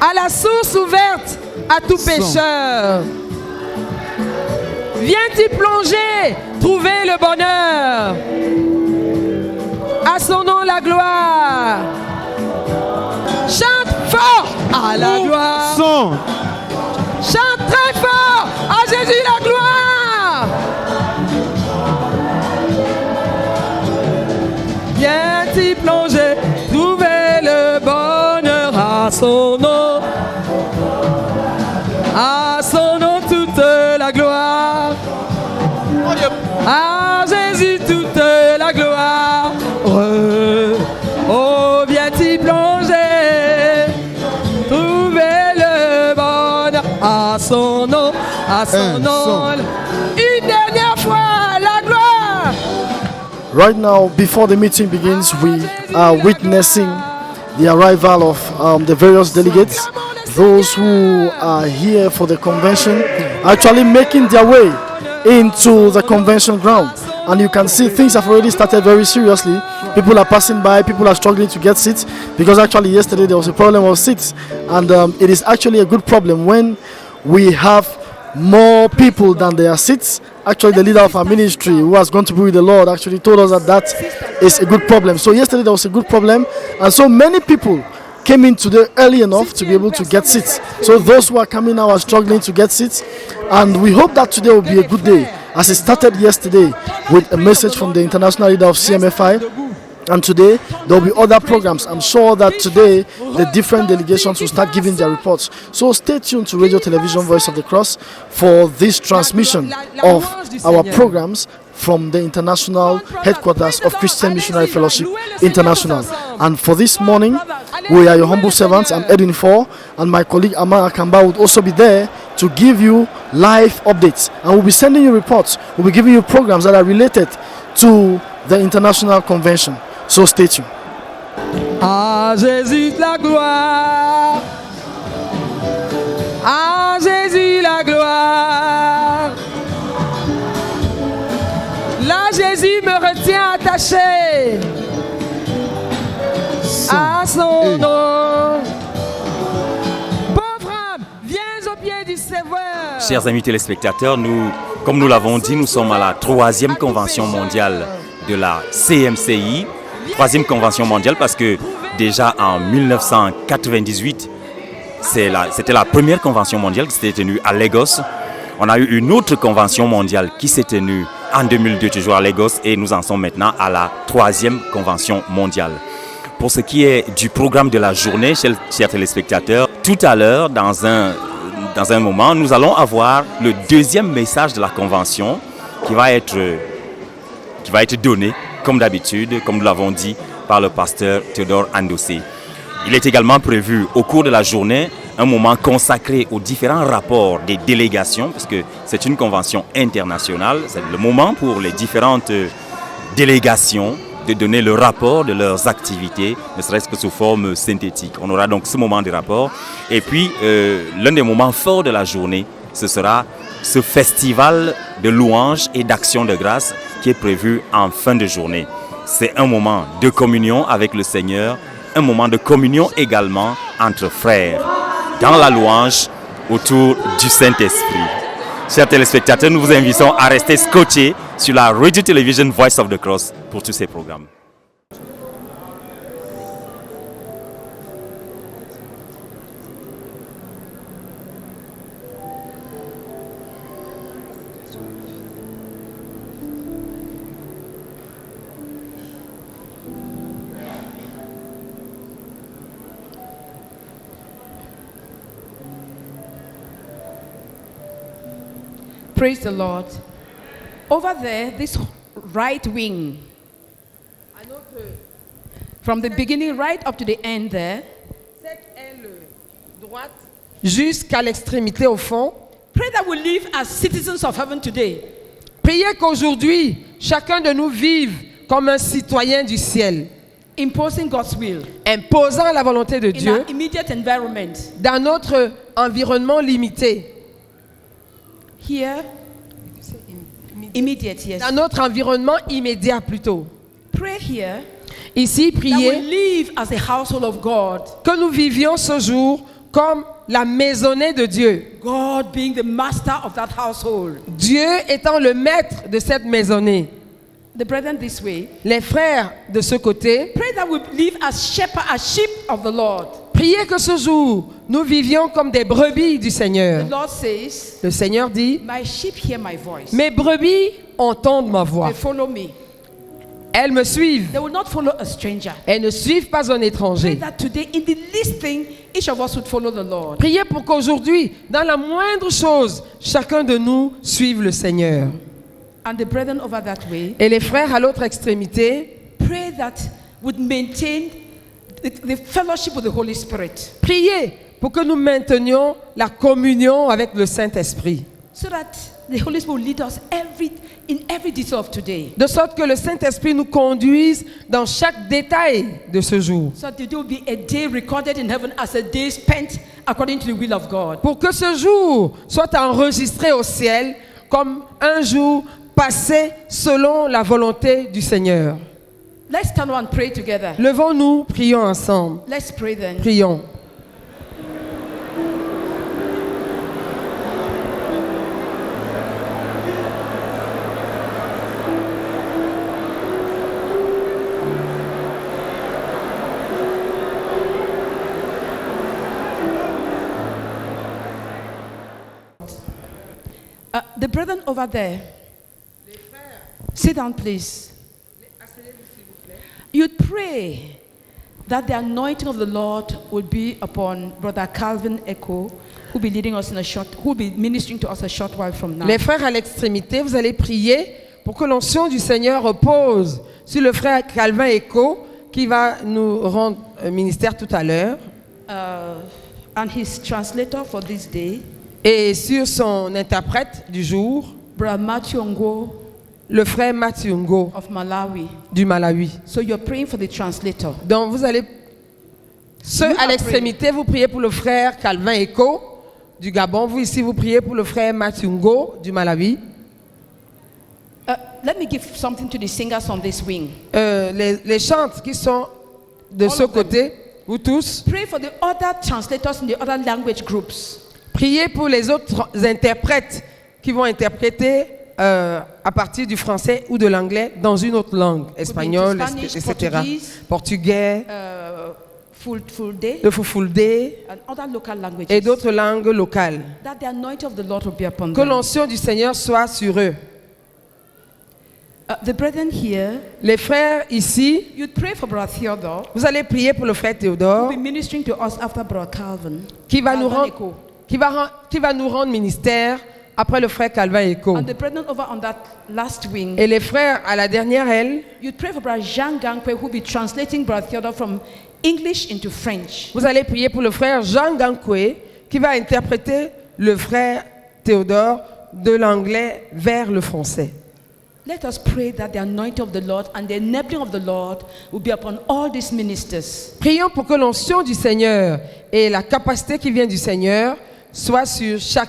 à la source ouverte à tout pécheur. Viens t'y plonger, trouver le bonheur. À son nom la gloire. Chante fort à la gloire. Chante très fort à Jésus la gloire. Viens t'y plonger, trouver le bonheur à son nom. À son nom toute la gloire. À Jésus toute la gloire. Oh, viens t'y plonger, trouver le bonheur à son nom, à son nom. Une dernière fois, la gloire. Right now, before the meeting begins, we are witnessing the arrival of the various delegates. Those who are here for the convention actually making their way into the convention ground. And you can see things have already started very seriously. People are passing by, people are struggling to get seats because actually yesterday there was a problem of seats. And it is actually a good problem when we have more people than there are seats. Actually, the leader of our ministry, who has gone to be with the Lord, actually told us that that is a good problem. So yesterday there was a good problem, and so many people came in today early enough to be able to get seats. So those who are coming now are struggling to get seats, and we hope that today will be a good day, as it started yesterday with a message from the international leader of CMFI. And today there will be other programs. I'm sure that today the different delegations will start giving their reports. So stay tuned to Radio Television Voice of the Cross for this transmission of our programs from the international headquarters of Christian Missionary Fellowship International. And for this morning, we are your humble servants. I'm Edwin Four, and my colleague Amar Akamba would also be there to give you live updates. And we'll be sending you reports. We'll be giving you programs that are related to the international convention. So stay tuned. À Jésus la gloire. À Jésus la gloire. Là, Jésus me retient attaché à son nom. Pauvre âme, viens au pied du Sauveur. Chers amis téléspectateurs, comme nous l'avons dit, nous sommes à la 3e convention mondiale de la CMCI. 3e convention mondiale parce que déjà en 1998, c'était la première convention mondiale qui s'était tenue à Lagos. On a eu une autre convention mondiale qui s'est tenue en 2002, toujours à Lagos, et nous en sommes maintenant à la 3e convention mondiale. Pour ce qui est du programme de la journée, chers téléspectateurs, tout à l'heure, dans un moment, nous allons avoir le 2e message de la convention qui va être donné, comme d'habitude, comme nous l'avons dit, par le pasteur Théodore Andossé. Il est également prévu au cours de la journée un moment consacré aux différents rapports des délégations, parce que c'est une convention internationale. C'est le moment pour les différentes délégations de donner le rapport de leurs activités, ne serait-ce que sous forme synthétique. On aura donc ce moment de rapport. Et puis, l'un des moments forts de la journée, ce sera ce festival de louanges et d'action de grâce qui est prévu en fin de journée. C'est un moment de communion avec le Seigneur, un moment de communion également entre frères, dans la louange autour du Saint-Esprit. Chers téléspectateurs, nous vous invitons à rester scotchés sur la Radio Television Voice of the Cross pour tous ces programmes. Praise the Lord. Over there, this right wing, from the beginning right up to the end there, cette aile droite jusqu'à l'extrémité au fond. Pray that we live as citizens of heaven today. Priez qu'aujourd'hui, chacun de nous vive comme un citoyen du ciel. Imposing God's will. Imposant la volonté de In Dieu our immediate environment. Dans notre environnement limité. Here, immediate, yes. Dans notre environnement immédiat plutôt. Pray here. Ici, priez that we live as a household of God. Que nous vivions ce jour comme la maisonnée de Dieu. God being the master of that household. Dieu étant le maître de cette maisonnée. The brethren this way, Les frères de ce côté, pray that we live as shepherd, as sheep of the Lord. priez que ce jour, nous vivions comme des brebis du Seigneur. The Lord says, Le Seigneur dit, my sheep hear my voice. mes brebis entendent ma voix. They follow me. Elles me suivent. They will not follow a stranger. Elles ne suivent pas un Pray étranger. that today, in the least thing, each of us would follow the Lord. Priez pour qu'aujourd'hui, dans la moindre chose, chacun de nous suive le Seigneur. And the brethren over that way, Et les frères à l'autre extrémité, pray that would maintain the fellowship with the Holy Spirit, priez pour que nous maintenions la communion avec le Saint-Esprit. so that the Holy Spirit will lead us in every detail of today. De sorte que le Saint-Esprit nous conduise dans chaque détail de ce jour. So that today will be a day recorded in heaven as a day spent according to the will of God. Pour que ce jour soit enregistré au ciel comme un jour passé selon la volonté du Seigneur. Let's stand and pray together. Levons-nous, prions ensemble. Let's pray then. Prions. The brethren over there, sit down, please. You'd pray that the anointing of the Lord will be upon Brother Calvin Echo, who will be leading us who will be ministering to us a short while from now. Les frères à l'extrémité, vous allez prier pour que l'onction du Seigneur repose sur le frère Calvin Echo qui va nous rendre ministère tout à l'heure And his translator for this day, et sur son interprète du jour, Brother Matthew Ngo le frère Mathieu Ngo of Malawi. du Malawi. So you're praying for the translator. Donc vous allez, ceux à l'extrémité, vous priez pour le frère Calvin Echo du Gabon. Vous ici, vous priez pour le frère Mathieu Ngo du Malawi. Let me give something to the singers on this wing. Les chantes qui sont de ce côté, vous tous, Pray for the other translators in the other language groups. priez pour les autres interprètes qui vont interpréter à partir du français ou de l'anglais dans une autre langue, espagnol, Spanish, etc. Portuguese, Portugais, full day, le Fufulde and other local languages. et d'autres langues locales. That the anointing of the Lord will be upon Que them. l'onction du Seigneur soit sur eux. The brethren here, Les frères ici, you'd pray for Brother Theodore, vous allez prier pour le frère who Théodore will be ministering to us after Brother Calvin. qui va, nous Calvin rendre, Echo. qui va nous rendre ministère après le frère Calvin Echo. And the brethren over on that last wing, Et les frères à la dernière aile, you'd pray for Brother Jean Gankwe, who will be translating Brother Theodore from English into French. vous allez prier pour le frère Jean Gankwe qui va interpréter le frère Théodore de l'anglais vers le français. Let us pray that the anointing of the Lord and the enabling of the Lord will be upon all these ministers. Prions pour que l'onction du Seigneur et la capacité qui vient du Seigneur soit sur sur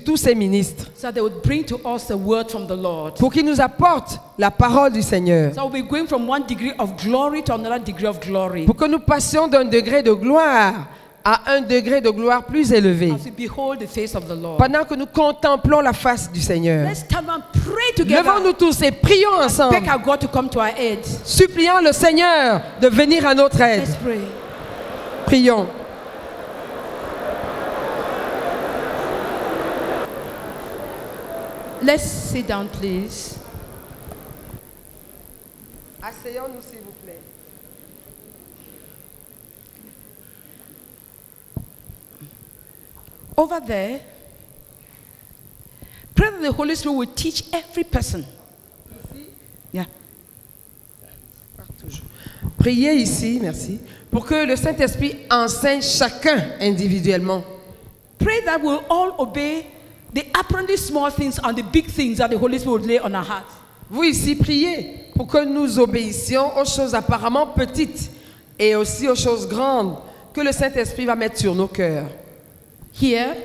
tous ces ministres, So that they would bring to us a word from the Lord. pour qu'ils nous apportent la parole du Seigneur, So we'll be going from one degree of glory to another degree of glory. pour que nous passions d'un degré de gloire à un degré de gloire plus élevé, As we behold the face of the Lord. pendant que nous contemplons la face du Seigneur. Let's stand and pray together. Levons-nous tous et prions ensemble, Beg our God to come to our aid. suppliant le Seigneur de venir à notre aide. Let's pray. Prions. Let's sit down, please. Asseyons-nous, s'il vous plaît. Over there, pray that the Holy Spirit will teach every person. Yeah. Priez ici, merci, pour que le Saint-Esprit enseigne chacun individuellement. Pray that we'll all obey the apparently small things and the big things that the Holy Spirit will lay on our hearts. Vous ici, priez pour que nous obéissions aux choses apparemment petites et aussi aux choses grandes que le Saint-Esprit va mettre sur nos cœurs. Here,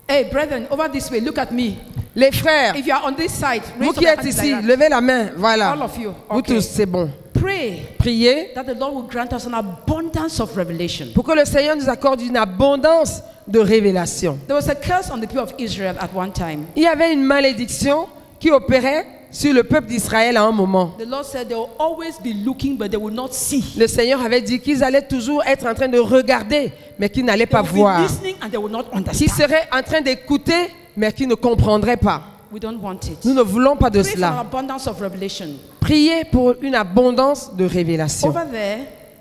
hey brethren, over this way, look at me. Les frères, If you are on this side, vous raise qui up your êtes hands ici, like that. levez la main, voilà. All of you. Vous Okay. tous, c'est bon. pray Priez that the Lord will grant us an abundance of revelation. pour que le Seigneur nous accorde une abondance de révélation. There was a curse on the people of Israel at one time. Il y avait une malédiction qui opérait sur le peuple d'Israël à un moment. The Lord said they will always be looking, but they will not see. Le Seigneur avait dit qu'ils allaient toujours être en train de regarder, mais qu'ils n'allaient They pas will be voir. listening and they will not Qu'ils understand. seraient en train d'écouter, mais qu'ils ne comprendraient pas. We don't want it. Nous ne voulons pas de Pray for an cela. abundance of revelation. Priez pour une abondance de révélation. Over there,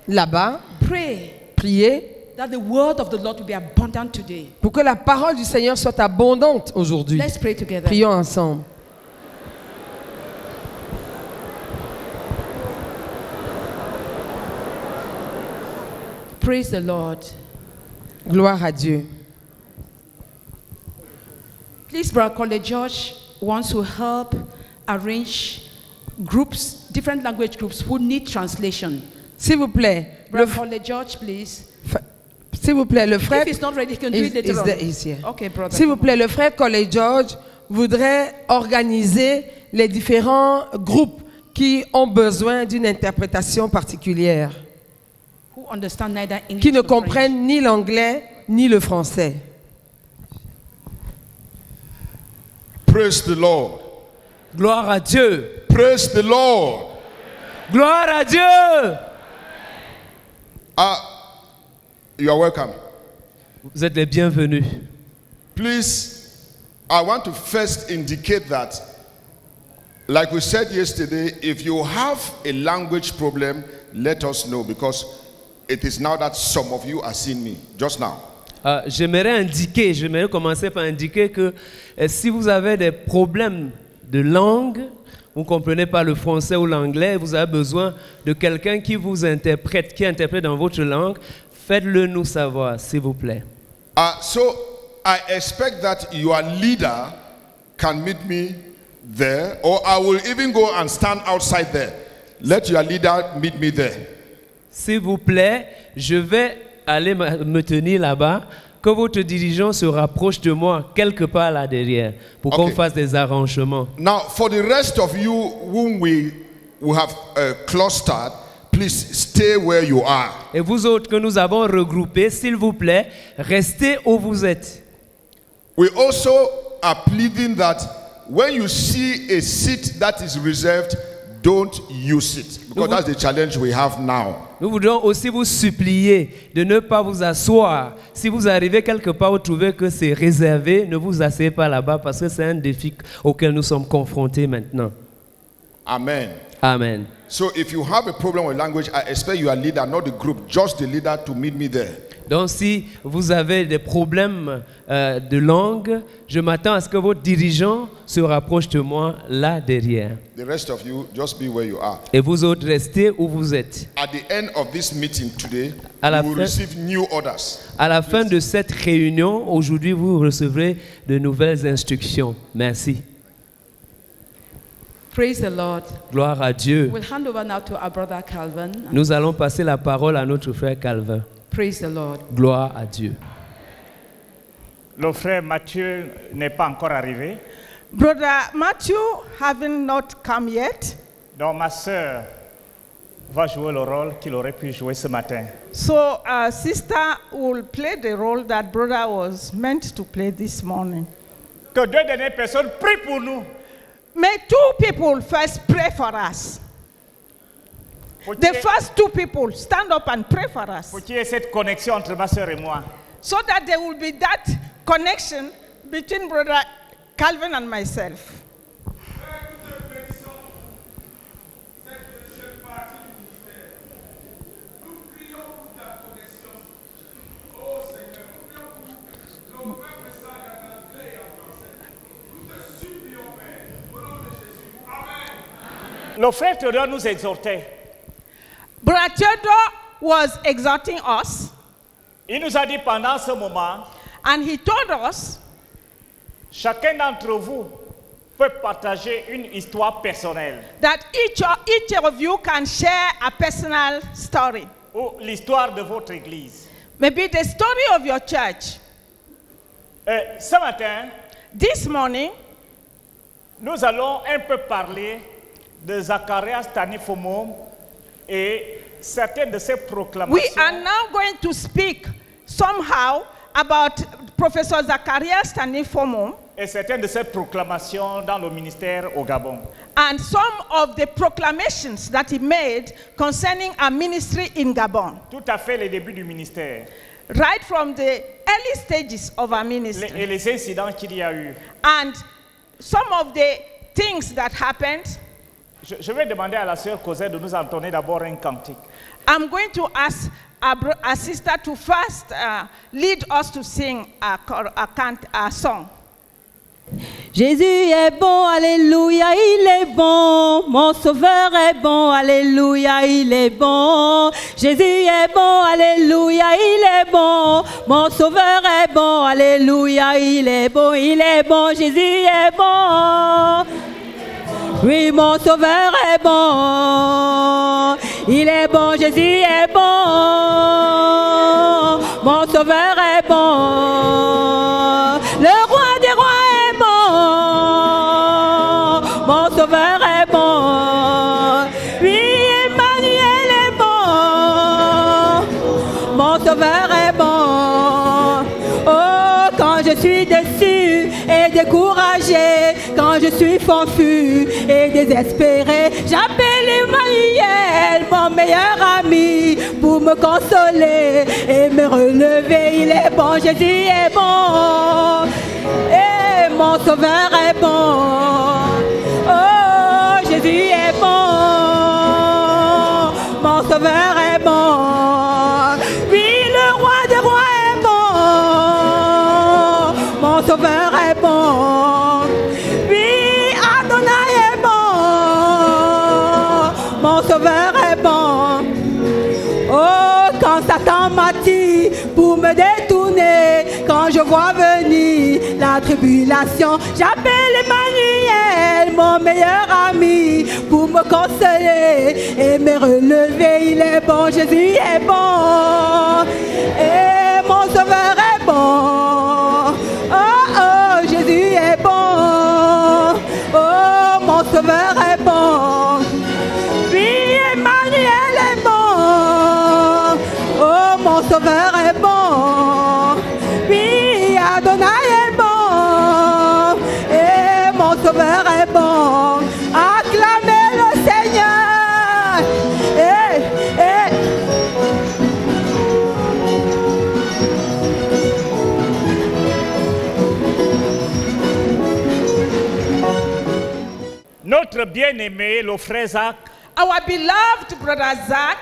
Là-bas, pray priez that the word of the Lord will be abundant today. pour que la parole du Seigneur soit abondante aujourd'hui. Let's pray together. Prions ensemble. Praise the Lord. Gloire à Dieu. Please, Brother College George wants to help arrange groups, different language groups who need translation. S'il vous plaît, Brother College George, please. s'il vous plaît, le frère. If he's not ready, he can do it later on. Is here. Okay, brother. S'il vous plaît, le frère Colley George voudrait organiser les différents groupes qui ont besoin d'une interprétation particulière, Who understand neither English qui ne nor French. comprennent ni l'anglais ni le français. Praise the Lord. Gloire à Dieu. Praise the Lord. Gloire à Dieu. You are welcome. Vous êtes les bienvenus. Please, I want to first indicate that, like we said yesterday, if you have a language problem, let us know, because it is now that some of you are seeing me just now. J'aimerais commencer par indiquer que si vous avez des problèmes de langue, vous ne comprenez pas le français ou l'anglais, vous avez besoin de quelqu'un qui vous interprète, qui interprète dans votre langue, faites-le nous savoir, s'il vous plaît. So I expect that your leader can meet me there, or I will even go and stand outside there. Let your leader meet me there. S'il vous plaît, je vais aller me tenir là-bas, que votre dirigeant se rapproche de moi quelque part là derrière, pour qu'on fasse des arrangements. Now, for the rest of you whom we have clustered, please stay where you are. Et vous autres que nous avons regroupés, s'il vous plaît, restez où vous êtes. We also are pleading that when you see a seat that is reserved, don't use it, because that's the challenge we have now. Nous voudrons aussi vous supplier de ne pas vous asseoir. Si vous arrivez quelque part où vous trouvez que c'est réservé, ne vous asseyez pas là-bas parce que c'est un défi auquel nous sommes confrontés maintenant. Amen. Amen. So if you have a problem with language, I expect your leader, not the group, just the leader, to meet me there. Donc si vous avez des problèmes de langue, je m'attends à ce que votre dirigeant se rapproche de moi là derrière. The rest of you, just be where you are. Et vous autres, restez où vous êtes. At the end of this meeting today, À la you will fin- receive new orders. À la fin de cette réunion, aujourd'hui, vous recevrez de nouvelles instructions. Merci. Praise the Lord. Gloire à Dieu. We'll hand over now to our brother Calvin. Nous allons passer la parole à notre frère Calvin. Praise the Lord. Gloire à Dieu. Le frère Mathieu n'est pas encore arrivé. Brother Matthew having not come yet, Donc ma sœur va jouer le rôle qu'il aurait pu jouer ce matin. so sister will play the role that brother was meant to play this morning. Que deux dernières personnes prient pour nous. May two people first pray for us. Pour The qu'il y ait- first two people stand up and pray for us, pour qu'il y ait cette connexion entre ma sœur et moi. so that there will be that connection between brother Calvin and myself. Le frère Théodore nous exhortait. Brother Theodore was exhorting us, Il nous a dit pendant ce moment, and he told us chacun d'entre vous peut partager une histoire personnelle that each of you can share a personal story. ou l'histoire de votre église. Maybe the story of your church. Et ce matin, This morning, nous allons un peu parler de Zacharias Tanifomo Et certaines de ces We proclamations, are now going to speak somehow about Professor Zacharias standing for more, et certaines de ces proclamations dans le ministère au Gabon. and some of the proclamations that he made concerning our ministry in Gabon, Tout à fait les débuts du ministère right from the early stages of our et ministry, les incidents qu'il y a eu. and some of the things that happened. Je vais demander à la sœur Cosette de nous entonner d'abord un cantique. I'm going to ask our sister to first lead us to sing a song. Jésus est bon, alléluia, il est bon. Mon sauveur est bon, alléluia, il est bon. Jésus est bon, alléluia, il est bon. Mon sauveur est bon, alléluia, il est bon, Jésus est bon. Oui, mon sauveur est bon. Il est bon, Jésus est bon. Mon sauveur est bon. Le roi des rois est bon. Mon sauveur est bon. Oui, Emmanuel est bon. Mon sauveur est bon. Oh, quand je suis déçu et découragé, quand je suis confus et désespéré, j'appelle Emmanuel, mon meilleur ami, pour me consoler et me relever. Il est bon, Jésus est bon, et mon sauveur est bon. Oh, Jésus est bon, mon sauveur est bon. Oui, le roi des rois est bon, mon sauveur est bon. Oui, Adonai est bon, mon sauveur est bon. Oh, quand Satan m'attire pour me détourner, quand je vois venir la tribulation, j'appelle Emmanuel, mon meilleur ami, pour me consoler et me relever. Il est bon, Jésus est bon, et mon sauveur est bon. Oh, oh, Jésus est bon, oh, mon sauveur est bon. Oui, Emmanuel est bon, oh, mon sauveur est bon. Oui, Adonai est bon, et mon sauveur est bon. Acclamez le Seigneur. Eh, eh. Notre bien-aimé, le frère Zach, Our beloved brother Zach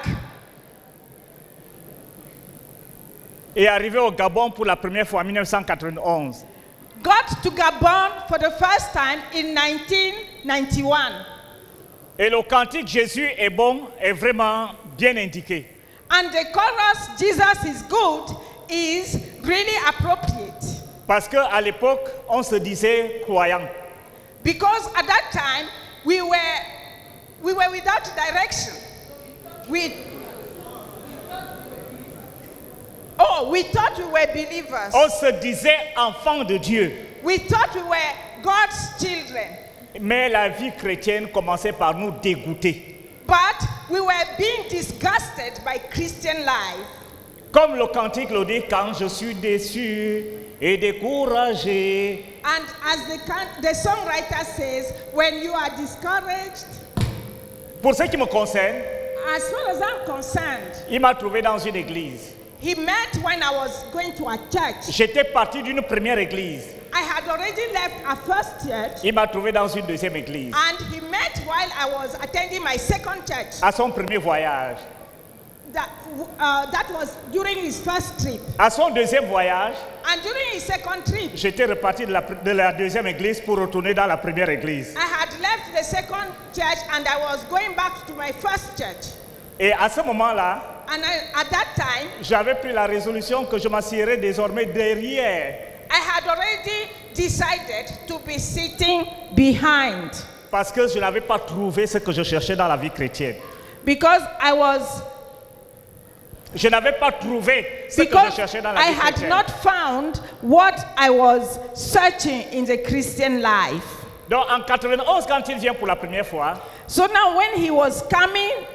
est arrivé au Gabon pour la première fois en 1991. got to Gabon for the first time in 1991. Et le cantique Jésus est bon est vraiment bien indiqué. And the chorus, Jesus is good, is really appropriate. Parce qu'à l'époque, on se disait croyant. Because at that time, we were without direction. We thought we were believers. On se disait enfant de Dieu. We thought we were God's children. Mais la vie chrétienne commençait par nous dégoûter. But we were being disgusted by Christian life. Comme le cantique le dit, quand je suis déçu et découragé. And as the songwriter says, when you are discouraged, Pour ce qui me concerne, as far as I'm concerned, il m'a trouvé dans une église. he met when I was going to a church. J'étais parti d'une première église. I had already left a first church, Il m'a trouvé dans une deuxième église. and he met while I was attending my second church. À son premier voyage. That was during his first trip. À son deuxième voyage, And during his second trip, j'étais reparti de la deuxième église pour retourner dans la première église. I had left the second church and I was going back to my first church. Et à ce moment-là, And at that time, j'avais pris la résolution que je m'assierais désormais derrière. I had already decided to be sitting behind Parce que je n'avais pas trouvé ce que je cherchais dans la vie chrétienne. because Je n'avais pas trouvé ce que je cherchais dans la I vie had chrétienne. not found what I was searching in the Christian life. Donc en 91, quand il vient pour la première fois, So now when he was coming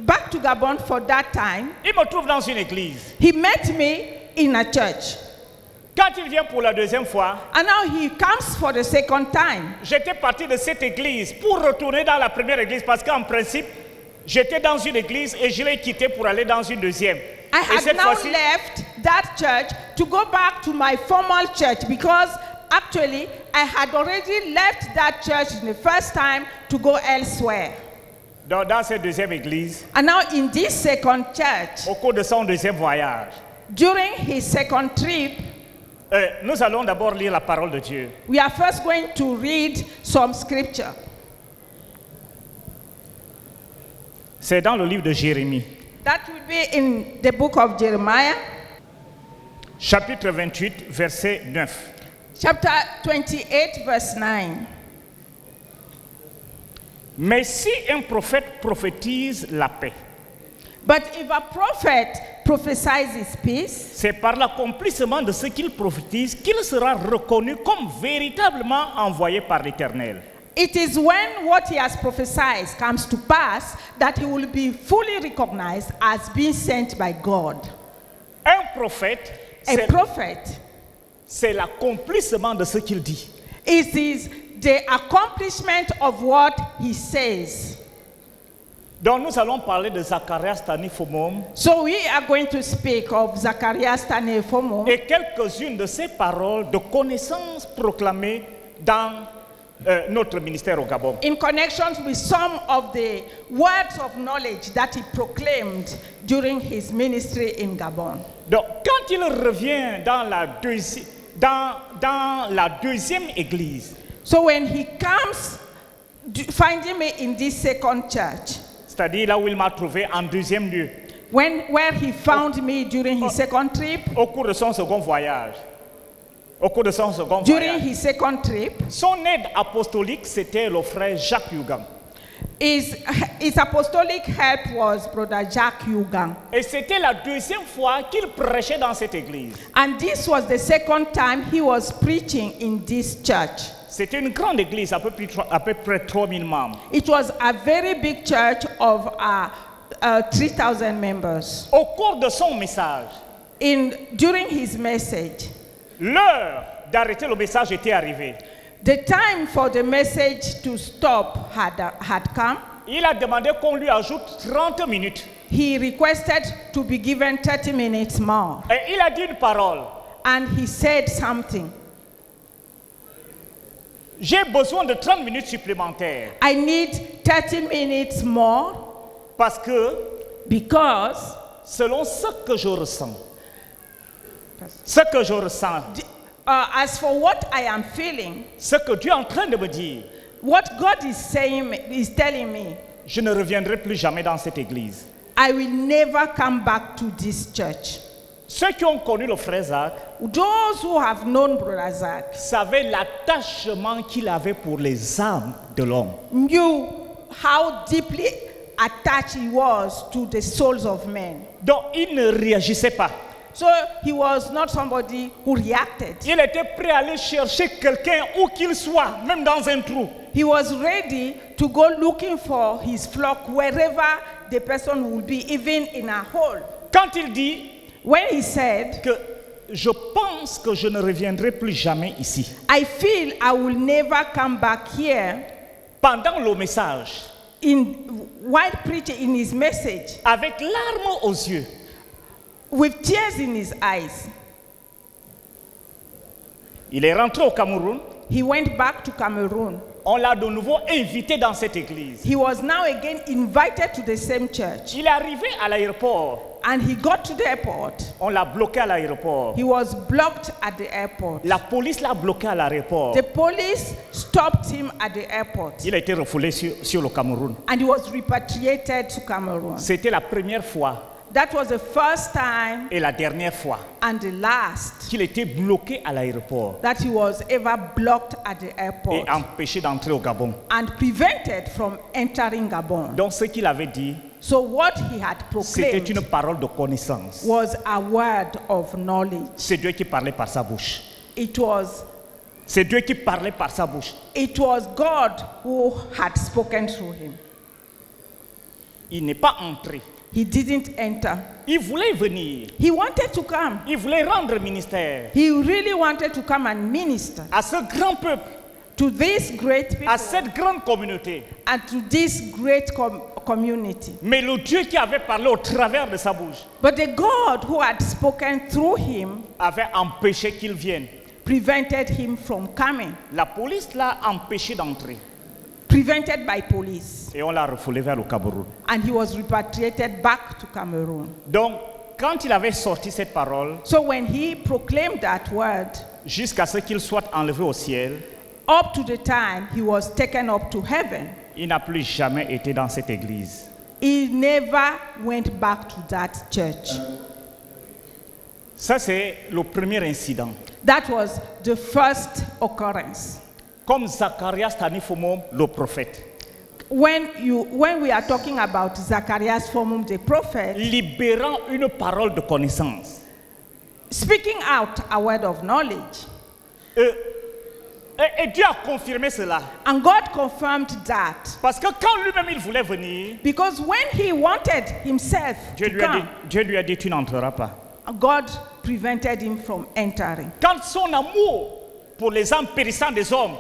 back to Gabon for that time, il me trouve dans une église. he met me in a church. Quand il vient pour la deuxième fois, And now he comes for the second time. j'étais parti de cette église pour retourner dans la première église parce qu'en principe, j'étais dans une église et je l'ai quitté pour aller dans une deuxième. I Et had cette now fois-ci, left that church to go back to my formal church because actually I had already left that church the first time to go elsewhere. dans cette deuxième église, And now in this second church, au cours de son deuxième voyage, during his second trip, nous allons d'abord lire la parole de Dieu. we are first going to read some scripture. C'est dans le livre de Jérémie, That will be in the book of Jeremiah, chapitre 28, verset 9. chapter 28, verse 9. Mais si un prophète prophétise la paix, But if a prophet prophesies peace, c'est par l'accomplissement de ce qu'il prophétise qu'il sera reconnu comme véritablement envoyé par l'Éternel. it is when what he has prophesied comes to pass that he will be fully recognized as being sent by God. Un prophète, A prophet, c'est l'accomplissement de ce qu'il dit. it is the accomplishment of what he says. Donc nous allons parler de Zacharias Tanifomom So we are going to speak of Zacharias Tanefomo et quelques-unes de ses paroles de connaissances proclamées dans notre ministère au Gabon. in connection with some of the words of knowledge that he proclaimed during his ministry in Gabon. Donc quand il revient dans la deuxième église, So when he comes, finding me in this second church, c'est-à-dire là où il m'a trouvé en deuxième lieu, where he found me during his second trip, au cours de son second voyage, during his second trip, son aide apostolique, c'était le frère Jacques Yugang. his apostolic help was Brother Jacques Yugang. Et c'était la deuxième fois qu'il prêchait dans cette église. And this was the second time he was preaching in this church. C'était une grande église, à peu près 3000 membres. It was a very big church of 3,000 members. Au cours de son message, During his message, l'heure d'arrêter le message était arrivée. the time for the message to stop had come. Il a demandé qu'on lui ajoute 30 minutes. He requested to be given 30 minutes more. Et il a dit une parole. And he said something. J'ai besoin de 30 minutes supplémentaires. I need 30 minutes more Parce que, because selon ce que je ressens, as for what I am feeling, ce que Dieu est en train de me dire, what God is telling me, je ne reviendrai plus jamais dans cette église. I will never come back to this church. Ceux qui ont connu le frère Zach Those who have known Brother Zach savaient l'attachement qu'il avait pour les âmes de l'homme. knew how deeply attached he was to the souls of men. Donc il ne réagissait pas. So he was not somebody who reacted. Il était prêt à aller chercher quelqu'un où qu'il soit, même dans un trou. He was ready to go looking for his flock wherever the person would be, even in a hole. Quand il dit When he said, que je pense que je ne reviendrai plus jamais ici, I feel I will never come back here, pendant le message, while preaching in his message, avec larmes aux yeux, with tears in his eyes, il est rentré au Cameroun. he went back to Cameroon. On l'a de nouveau invité dans cette église. He was now again invited to the same church. Il est arrivé à l'aéroport. And he got to the airport. On l'a bloqué à l'aéroport. He was blocked at the airport. La police l'a bloqué à l'aéroport. The police stopped him at the airport. Il a été refoulé sur le Cameroun. And he was repatriated to Cameroon. C'était la première fois That was the first time et la dernière fois and the last qu'il était bloqué à l'aéroport that he was ever blocked at the airport et empêché d'entrer au Gabon. and prevented from entering Gabon. Donc ce qu'il avait dit, So what he had c'était proclaimed une parole de connaissance. was a word of knowledge. C'est Dieu qui parlait par sa bouche. C'est Dieu qui parlait par sa bouche. It was God who had spoken through him. Il n'est pas entré. He didn't enter. Il voulait venir. He wanted to come. Il voulait rendre ministère He really wanted to come and minister à ce grand peuple, to this great people à cette grande communauté. and to this great community. Mais le Dieu qui avait parlé au travers de sa bouche But the God who had spoken through him avait empêché qu'il vienne. prevented him from coming, La police l'a empêché d'entrer prevented by police. et on l'a refoulé vers le Cameroun. And he was repatriated back to Cameroon. Donc, quand il avait sorti cette parole, So when he proclaimed that word, jusqu'à ce qu'il soit enlevé au ciel, up to the time he was taken up to heaven, il n'a plus jamais été dans cette église. he never went back to that church. Ça, c'est le premier incident. That was the first occurrence. Comme Zacharias Tanifomom, le prophète, When we are talking about Zacharias Formum the prophet, libérant une parole de connaissance. speaking out a word of knowledge, Et Dieu a confirmé cela. and God confirmed that. Parce que quand lui-même il voulait venir, Because when he wanted himself Dieu to lui a dit, tu n'entreras pas. God prevented him from entering. Quand son amour pour les âmes périssantes des hommes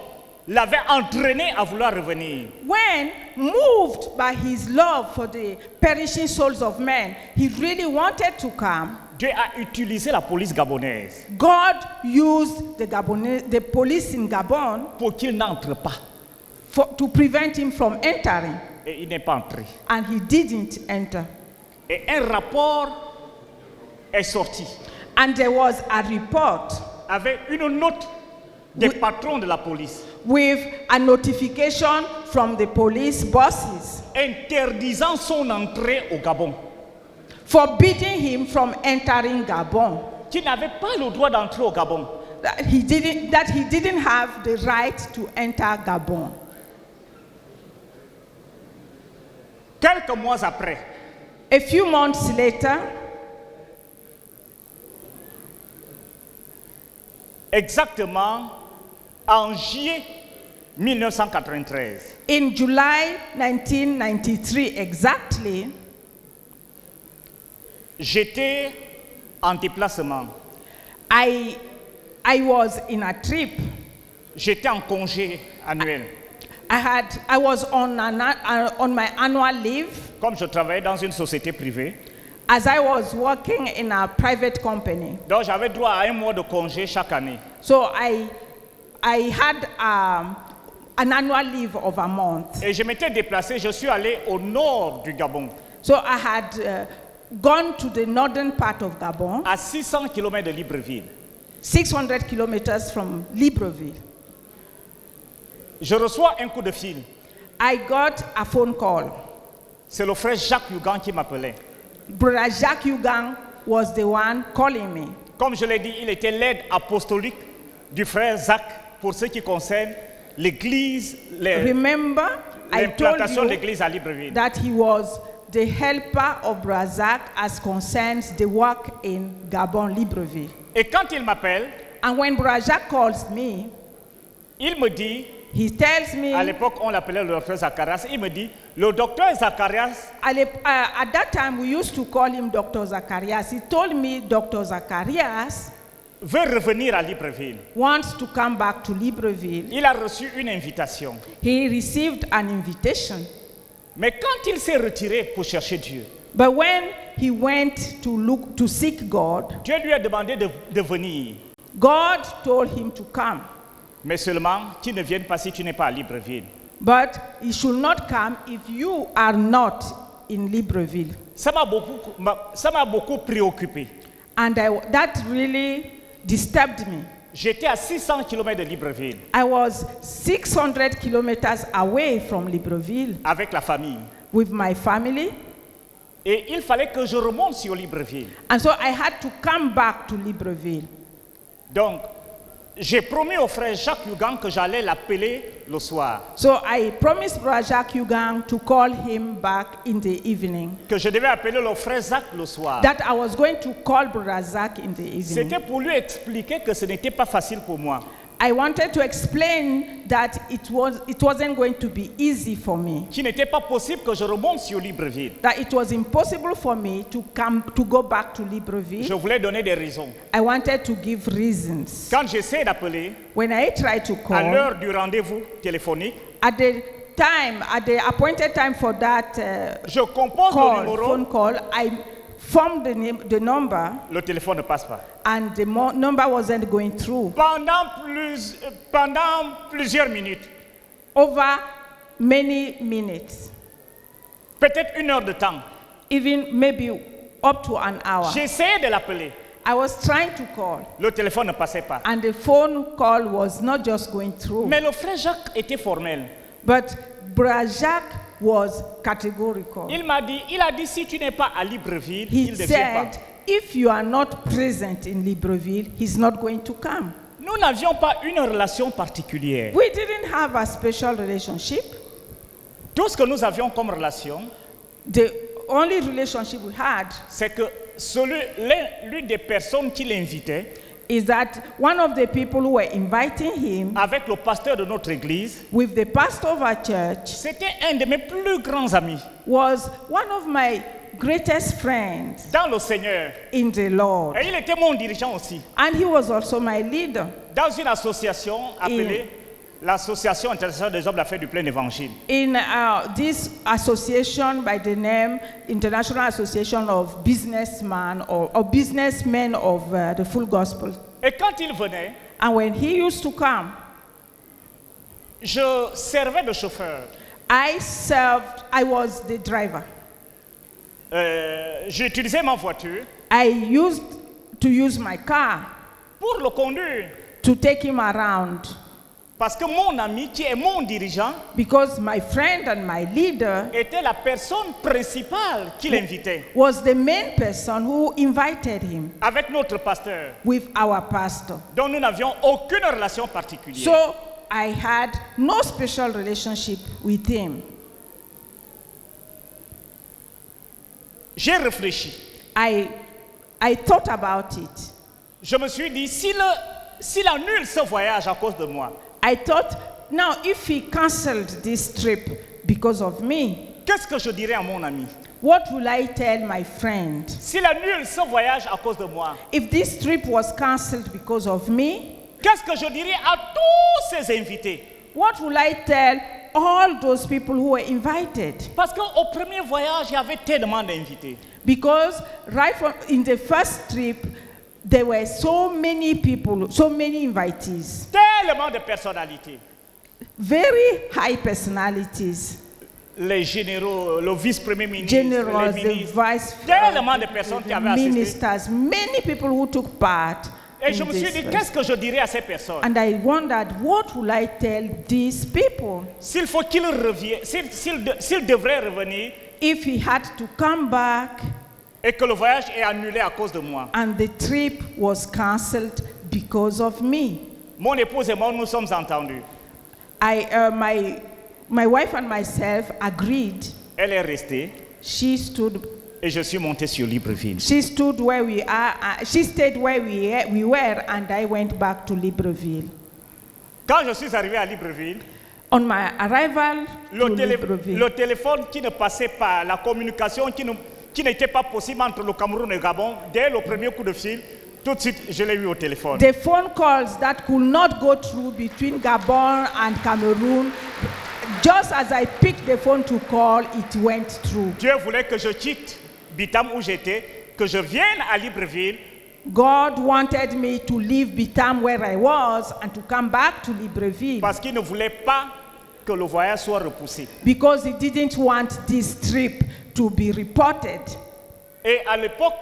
l'avait entraîné à vouloir revenir, When moved by his love for the perishing souls of men, he really wanted to come. Dieu a utilisé la police gabonaise God used the police in Gabon pour qu'il n'entre pas. to prevent him from entering, Et il n'est pas entré. and he didn't enter. Et un rapport est sorti And there was a report avec une note des patrons de la police with a notification from the police bosses interdisant son entrée au Gabon, forbidding him from entering Gabon. qui n'avait pas le droit d'entrer au Gabon. That he didn't have the right to enter Gabon. Quelques mois après, A few months later, exactement en juillet 1993, in July 1993 exactly, j'étais en déplacement. I was in a trip. J'étais en congé annuel. I was on my annual leave, Comme je travaillais dans une société privée, as I was working in a private company. donc j'avais droit à un mois de congé chaque année. So I had an annual leave of a month. Et je m'étais déplacé, je suis allé au nord du Gabon, So I had gone to the northern part of Gabon, à 600 km de Libreville. 600 kilometers from Libreville. Je reçois un coup de fil. I got a phone call. C'est le frère Jacques Yugan qui m'appelait. Brother Jacques Yugang was the one calling me. Comme je l'ai dit, il était l'aide apostolique du frère Zach pour ce qui concerne l'église, Remember, I told l'implantation de you l'église à Libreville. that he was the helper of Brother Zach as concerns the work in Gabon, Libreville. Et quand il m'appelle, And when Brother Jacques calls me, il me dit, he tells me, à l'époque on l'appelait le docteur Zacharias, il me dit, le docteur Zacharias at that time we used to call him Dr. Zacharias. He told me Dr. Zacharias veut revenir à Libreville. wants to come back to Libreville. Il a reçu une invitation. He received an invitation. Mais quand il s'est retiré pour chercher Dieu, But when he went to seek God, Dieu lui a demandé de venir. God told him to come. Mais seulement, tu ne viennes pas si tu n'es pas à Libreville. But he should not come if you are not in Libreville. Ça m'a beaucoup préoccupé. And that really disturbed me. J'étais à 600 km de Libreville I was 600 kilometers away from Libreville avec la famille. with my family. Et il fallait que je remonte sur Libreville. And so I had to come back to Libreville. Donc, j'ai promis au frère Jacques Yugan que j'allais l'appeler le soir. So I promised Brother Jacques Yugang to call him back in the evening. Que je devais appeler le frère Zach le soir. That I was going to call Brother Zach in the evening. C'était pour lui expliquer que ce n'était pas facile pour moi. I wanted to explain that it wasn't going to be easy for me. Qu'il n'était pas possible que je remonte sur Libreville. That it was impossible for me to go back to Je Libreville. voulais donner des raisons. I wanted to give reasons. Quand j'essaie d'appeler, When I tried to à call, l'heure du rendez-vous téléphonique, at the appointed time for that je compose le numéro, phone call, I formed the number, le téléphone ne passe pas. and the number wasn't going through. Pendant plusieurs minutes, Over many minutes, peut-être 1 heure de temps, even maybe up to an hour. j'essayais de l'appeler. I was trying to call, Le téléphone ne passait pas. and the phone call was not just going through. Mais le frère Jacques était formel. But Brother Jacques was categorical. Il a dit, si tu n'es pas à Libreville, He il ne vient pas. said, if you are not present in Libreville, he's not going to come. Nous n'avions pas une relation particulière. We didn't have a special relationship. Tout ce que nous avions comme relation, The only relationship we had c'est que l'une des personnes qui l'invitait, is that one of the people who were inviting him avec le pasteur de notre église, with the pastor of our church c'était un de mes plus grands amis was one of my greatest friends dans le Seigneur. in the Lord. Et il était mon dirigeant aussi. And he was also my leader Dans une association appelée l'Association internationale des hommes d'affaires du plein évangile. in this association by the name International Association of Businessmen or Businessmen of the Full Gospel. Et quand il venait, And when he used to come, je servais de chauffeur. I was the driver. J'utilisais ma voiture I used to use my car pour le conduire. to take him around Parce que mon ami, qui est mon dirigeant, because my friend and my leader était la personne principale qui l'invitait. was the main person who invited him Avec notre pasteur, with our pastor. dont nous n'avions aucune relation particulière. So I had no special relationship with him. J'ai réfléchi. I thought about it. Je me suis dit, s'il annule ce voyage à cause de moi, I thought, now if he cancelled this trip because of me, qu'est-ce que je dirais à mon ami? what will I tell my friend? S'il annule ce voyage à cause de moi, If this trip was cancelled because of me, qu'est-ce que je dirais à tous ces invités? what will I tell all those people who were invited? Parce qu'au premier voyage, il y avait tellement d'invités. Because in the first trip, there were so many people, so many invitees, Tellement de personnalités. very high personalities, Les généraux, le vice-premier ministre, generals, les the ministres, vice tellement de personnes qui avaient assisté. ministers, many people who took part. Et je in me suis this dit, first. qu'est-ce que je dirais à ces personnes? And I wondered, what will I tell these people? S'il faut qu'ils reviennent, s'ils devraient revenir If he had to come back et que le voyage est annulé à cause de moi. and the trip was cancelled because of me. Mon épouse et moi, nous sommes entendus. My wife and myself agreed. Elle est restée She stood. et je suis monté sur Libreville. She stood where we are. She stayed where we were, and I went back to Libreville. Quand je suis arrivé à Libreville, On my arrival to Libreville, le téléphone qui ne passait pas, la communication qui n'était pas possible entre le Cameroun et le Gabon, dès le premier coup de fil, tout de suite, je l'ai eu au téléphone. the phone calls that could not go through between Gabon and Cameroon, just as I picked the phone to call, it went through. Dieu voulait que je quitte Bitam où j'étais, que je vienne à Libreville, God wanted me to leave Bitam where I was and to come back to Libreville parce qu'il ne voulait pas que le voyage soit repoussé. because he didn't want this trip to be reported. Et à l'époque,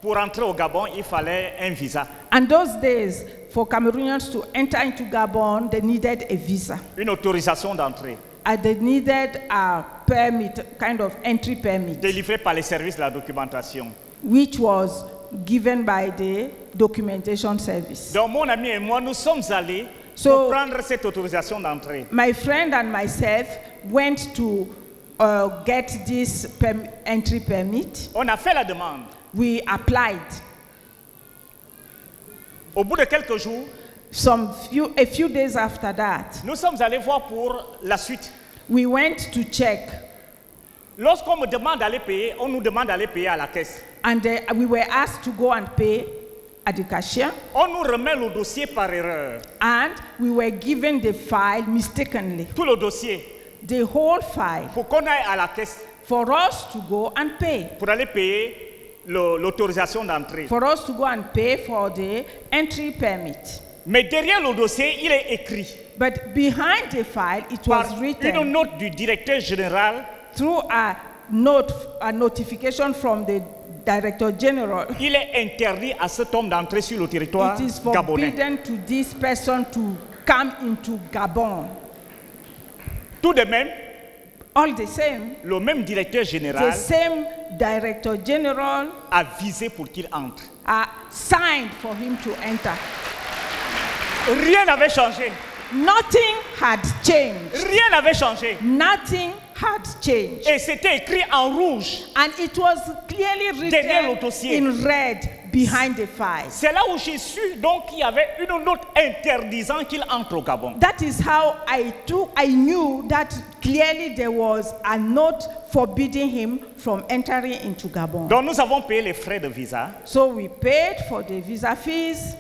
pour entrer au Gabon, il fallait un visa, And those days, for Cameroonians to enter into Gabon, they needed a visa. une autorisation d'entrée, And they needed a permit, kind of entry permit, délivrée par les services de la documentation. which was given by the documentation service. Donc mon ami et moi, nous sommes allés So- pour prendre cette autorisation d'entrée. My friend and myself went to get this entry permit. On a fait la demande. We applied. Au bout de quelques jours, A few days after that, nous sommes allés voir pour la suite. we went to check, Lorsqu'on me demande d'aller payer, on nous demande d'aller payer à la caisse. and we were asked to go and pay at the cashier, On nous remet le dossier par erreur. and we were given the file mistakenly, Tout le dossier. the whole file, Pour qu'on aille à la caisse, for us to go and pay, pour aller payer l'autorisation d'entrée. for us to go and pay for the entry permit. Mais derrière le dossier, il est écrit But behind the file, it par was une written note du directeur général. through a notification from the Director General. Il est interdit à cet homme d'entrer sur le territoire It is gabonais. forbidden to this person to come into Gabon. Tout de même, All the same, le même directeur the général same Director General a visé pour qu'il entre. signed for him to enter. Rien n'avait changé. Nothing had changed. Rien n'avait changé. Nothing had changed. Et c'était écrit en rouge. And it was clearly Derrière le written dossier. in red behind the file. C'est là où j'ai su donc qu'il y avait une note interdisant qu'il entre au Gabon. That is how I knew that clearly there was a note forbidding him from entering into Gabon. Donc nous avons payé les frais de visa. So we paid for the visa fees.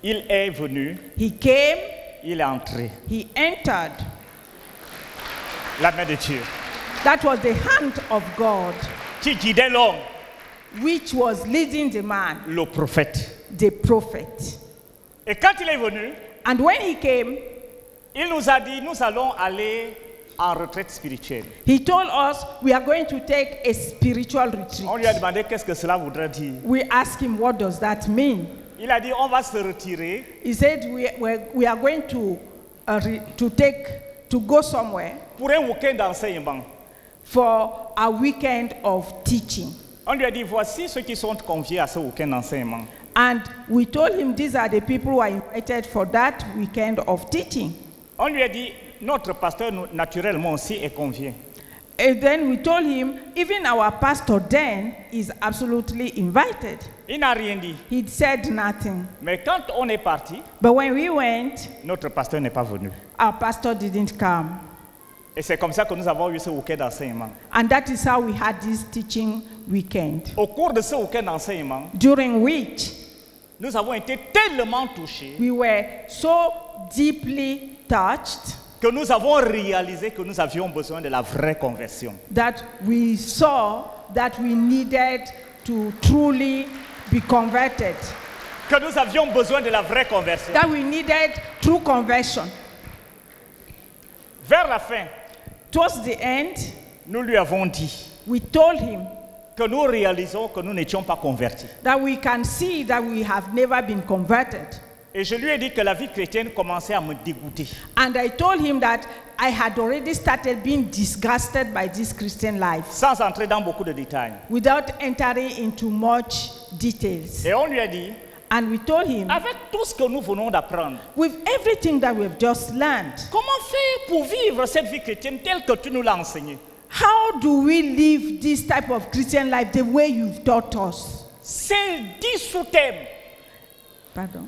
Il est venu, He came, il est entré. he entered. La main de Dieu That was the hand of God qui guidait l'homme, which was leading the man, le prophète. the prophet. Et quand il est venu, And when he came, il nous a dit, nous allons aller en retraite spirituelle. he told us we are going to take a spiritual On lui a retreat. demandé qu'est-ce que cela voudrait dire. We asked him, what does that mean? Il a dit, on va se retirer He said we are going to go somewhere pour un week-end d'enseignement. for a weekend of teaching. On lui a dit, voici ceux qui sont conviés à ce week-end d'enseignement. And we told him these are the people who are invited for that weekend of teaching. On lui a dit, notre pasteur naturellement aussi est convié. And then we told him even our pastor then is absolutely invited. Il n'a rien dit. He said nothing. Mais quand on est parti, But when we went, notre pasteur n'est pas venu. our pastor didn't come. Et c'est comme ça que nous avons eu ce week-end d'enseignement. And that is how we had this teaching weekend, Au cours de ce week-end d'enseignement, during which nous avons été tellement touchés we were so deeply touched que nous avons réalisé que nous avions besoin de la vraie conversion. that we saw that we needed to truly be converted, Que nous avions besoin de la vraie conversion. that we needed true conversion. Vers la fin, Towards the end, nous lui avons dit we told him que nous réalisons que nous n'étions pas convertis. that we can see that we have never been converted. Et je lui ai dit que la vie chrétienne commençait à me dégoûter. And I told him that I had already started being disgusted by this Christian life Sans entrer dans beaucoup de détails. without entering into much details. Et on lui a dit, And we told him, avec tout ce que nous venons d'apprendre, with everything that we've just learned, comment faire pour vivre cette vie chrétienne telle que tu nous l'as enseignée? how do we live this type of Christian life the way you've taught us? C'est 10 sous-thèmes. Pardon?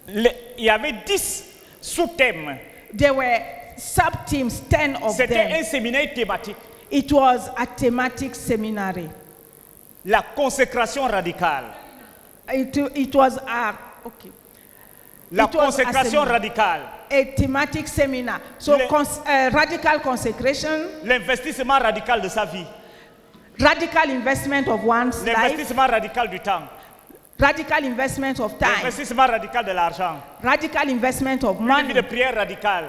Il y avait 10 sous-thèmes. There were sub-teams, 10 of C'était them. un séminaire thématique. It was a thematic seminary. La consécration radicale. It was a, okay. La It was a consécration seminar. radicale. A thematic seminar. So Le- radical consecration, L'investissement radical de sa vie. radical investment of one's life, L'investissement radical du temps. radical investment of time, L'investissement radical de l'argent. radical investment of Une vie money, de prière radicale.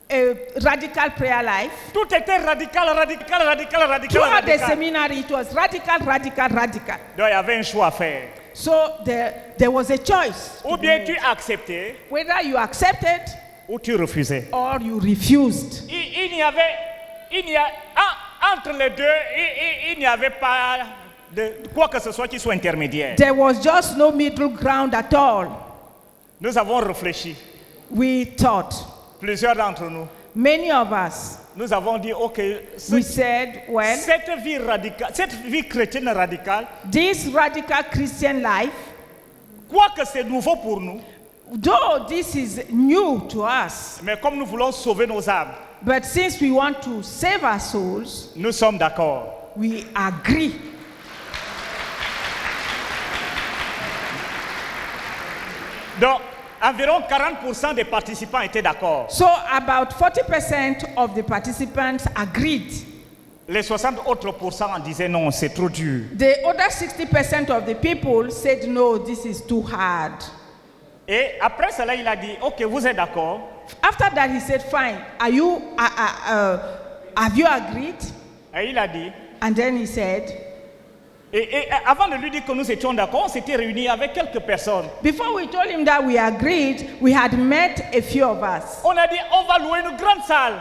a radical prayer life. Tout était radical, radical, radical, radical, Throughout the radical. seminary, it was radical, radical, radical. Donc il y avait un choix à faire. So there was a choice. Ou bien tu acceptais, Whether you accepted ou tu refusais. or you refused. Entre les deux, il n'y avait pas de quoi que ce soit qui soit intermédiaire. There was just no middle ground at all. Nous avons réfléchi, We thought, plusieurs d'entre nous. many of us, Nous avons dit, ok, we said, well, cette vie chrétienne radicale, this radical Christian life, quoique c'est nouveau pour nous, Though this is new to us, Mais comme nous voulons sauver nos âmes, but since we want to save our souls, nous sommes d'accord. we agree. Donc, environ 40% des participants étaient d'accord. So about 40% of the participants agreed. Les 60 autres pourcents disaient non, c'est trop dur. The other 60% of the people said, no, this is too hard. Et après cela, il a dit, ok, vous êtes d'accord? After that, he said, fine, have you agreed? Et il a dit, And then he said, et avant de lui dire que nous étions d'accord, on s'était réunis avec quelques personnes. before we told him that we agreed, we had met a few of us. On a dit, on va louer une grande salle.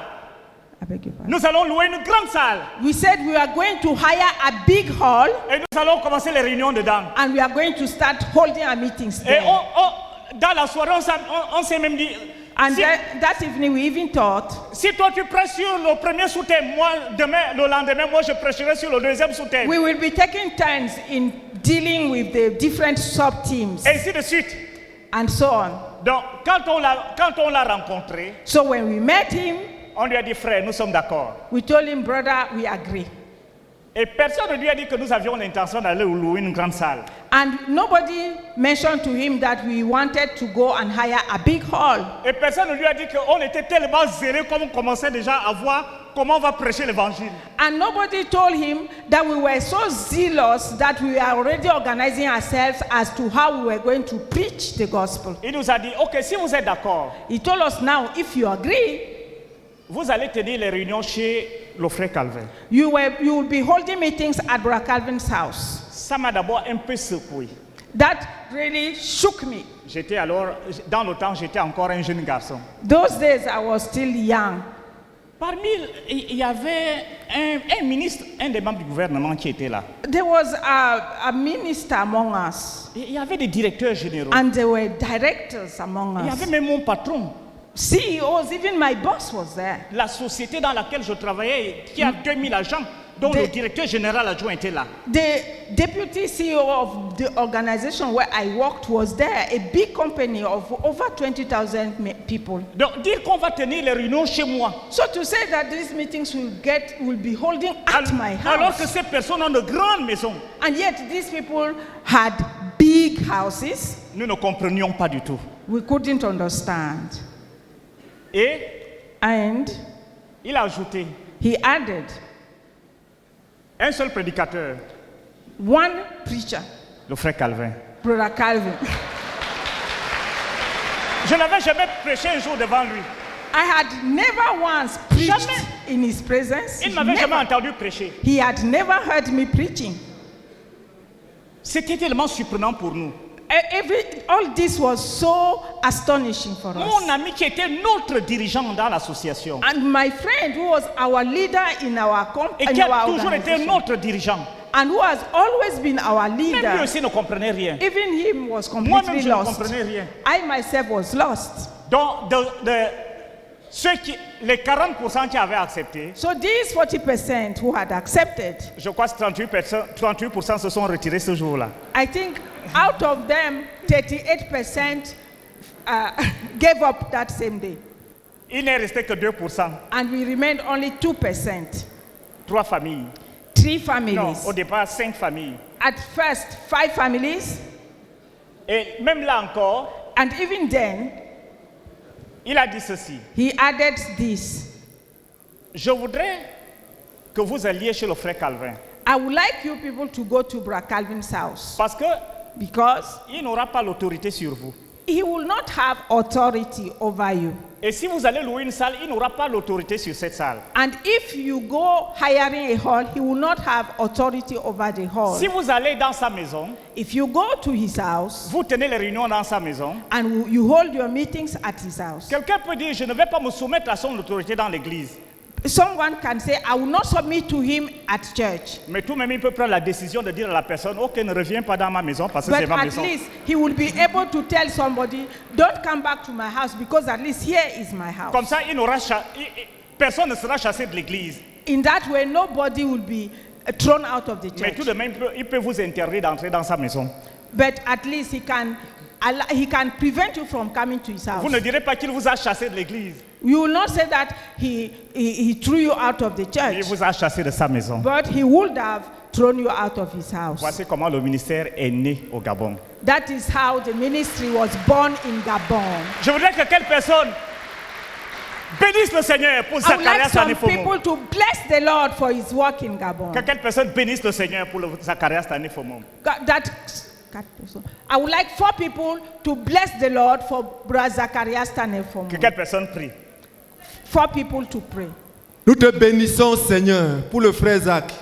I beg your pardon. Nous allons louer une grande salle. We said we are going to hire a big hall Et nous allons commencer les réunions dedans. and we are going to start holding our meetings Et there. dans la soirée, on s'est même dit, And si, that evening we even thought, si toi tu prêches sur le premier sous-thème, moi, demain, le lendemain, moi je prêcherai sur le deuxième sous-thème. we will be taking turns in dealing with the different sub-teams Et ainsi de suite. and so on. Donc, quand on l'a rencontré, So when we met him, on lui a dit, frère, nous sommes d'accord. we told him, brother, we agree. Et personne ne lui a dit que nous avions l'intention d'aller louer une grande salle. And nobody mentioned to him that we wanted to go and hire a big hall. Et personne ne lui a dit qu'on était tellement zélés comme on commençait déjà à voir comment on va prêcher l'évangile. And nobody told him that we were so zealous that we are already organizing ourselves as to how we were going to preach the gospel. Il nous a dit, ok, si vous êtes d'accord, He told us, now, if you agree, vous allez tenir les réunions chez le frère Calvin. you will be holding meetings at Brother Calvin's house. Ça m'a d'abord un peu secoué. That really shook me. J'étais alors, dans le temps, j'étais encore un jeune garçon. Those days I was still young. Parmi, il y avait un ministre, un des membres du gouvernement qui était là. There was a minister among us, Et il y avait des directeurs généraux. and there were directors among Il y us. avait même mon patron. CEOs, even my boss was there. La société dans laquelle je travaillais, qui a 2000 agents, dont le directeur général adjoint était là. The deputy CEO of the organization where I worked was there, a big company of over 20,000 people. Donc, dire qu'on va tenir les réunions chez moi, So to say that these meetings will be holding at my alors que house, ces personnes ont de grandes maisons, and yet these people had big houses, nous ne comprenions pas du tout. we couldn't understand. Et And il a ajouté, he added, un seul prédicateur, one preacher, le frère Calvin. Brother Calvin. Je n'avais jamais prêché un jour devant lui. I had never once preached Jamais. in his presence. Il ne m'avait jamais Never. entendu prêcher. He had never heard me preaching. C'était tellement surprenant pour nous. All this was so astonishing for us. Mon ami qui était notre dirigeant dans l'association And my friend who was our leader in our et in qui a our toujours été organization, notre dirigeant, and who has always been our même lui leader, aussi ne comprenait rien. even him was Moi-même, completely je ne lost. comprenais rien. I myself was lost. Donc, les 40% qui avaient accepté, So these 40% who had accepted, je crois que 38% se sont retirés ce jour-là. I think out of them, 38% gave up that same day. Il n'est resté que 2%. And we remained only 2%. 3 familles. 3 Non, families. au départ, 5 familles. At first, 5 families. Et même là encore, And even then, il a dit ceci. he added this. Je voudrais que vous alliez chez le frère Calvin. I would like you people to go to Brother Calvin's house Parce que because il n'aura pas l'autorité sur vous. he will not have authority over you. Et si vous allez louer une salle, il n'aura pas l'autorité sur cette salle. And if you go hiring a hall, he will not have authority over the hall. Si vous allez dans sa maison, If you go to his house vous tenez les réunions dans sa maison, and you hold your meetings at his house, quelqu'un peut dire, je ne vais pas me soumettre à son autorité dans l'église. someone can say, I will not submit to him at church. Mais tout de même, il peut prendre la décision de dire à la personne, ok, ne reviens pas dans ma maison parce que But c'est ma at maison. least he will be able to tell somebody, don't come back to my house because at least here is my house. Comme ça, personne ne sera chassé de l'église. In that way, nobody will be thrown out of the Mais church. tout de même, il peut vous interdire d'entrer dans sa maison. But at least he can he can prevent you from coming to his house. Vous ne direz pas qu'il vous a chassé de l'église. You will not say that he threw you out of the church, Il vous a chassé de sa maison. but he would have thrown you out of his house. Voici comment le ministère est né au Gabon. That is how the ministry was born in Gabon. Je voudrais que quelques personnes bénissent le Seigneur pour I would like Zacharias some Tanefomo. people to bless the Lord for his work in Gabon. Que quelques personnes bénissent le Seigneur pour Zacharias Tanefomo. I would like 4 people to bless the Lord for Brother Zacharias Que Tanefomo. quelques personnes prient. 4 people to pray. Nous te bénissons, Seigneur, pour le frère Zach,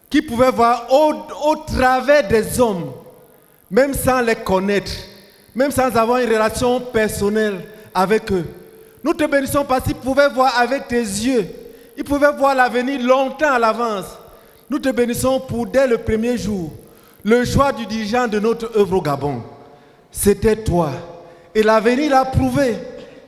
qui pouvait voir au travers des hommes, même sans les connaître, même sans avoir une relation personnelle avec eux. Nous te bénissons parce qu'il pouvait voir avec tes yeux. Il pouvait voir l'avenir longtemps à l'avance. Nous te bénissons pour, dès le premier jour, le choix du dirigeant de notre œuvre au Gabon. C'était toi. Et l'avenir l'a prouvé.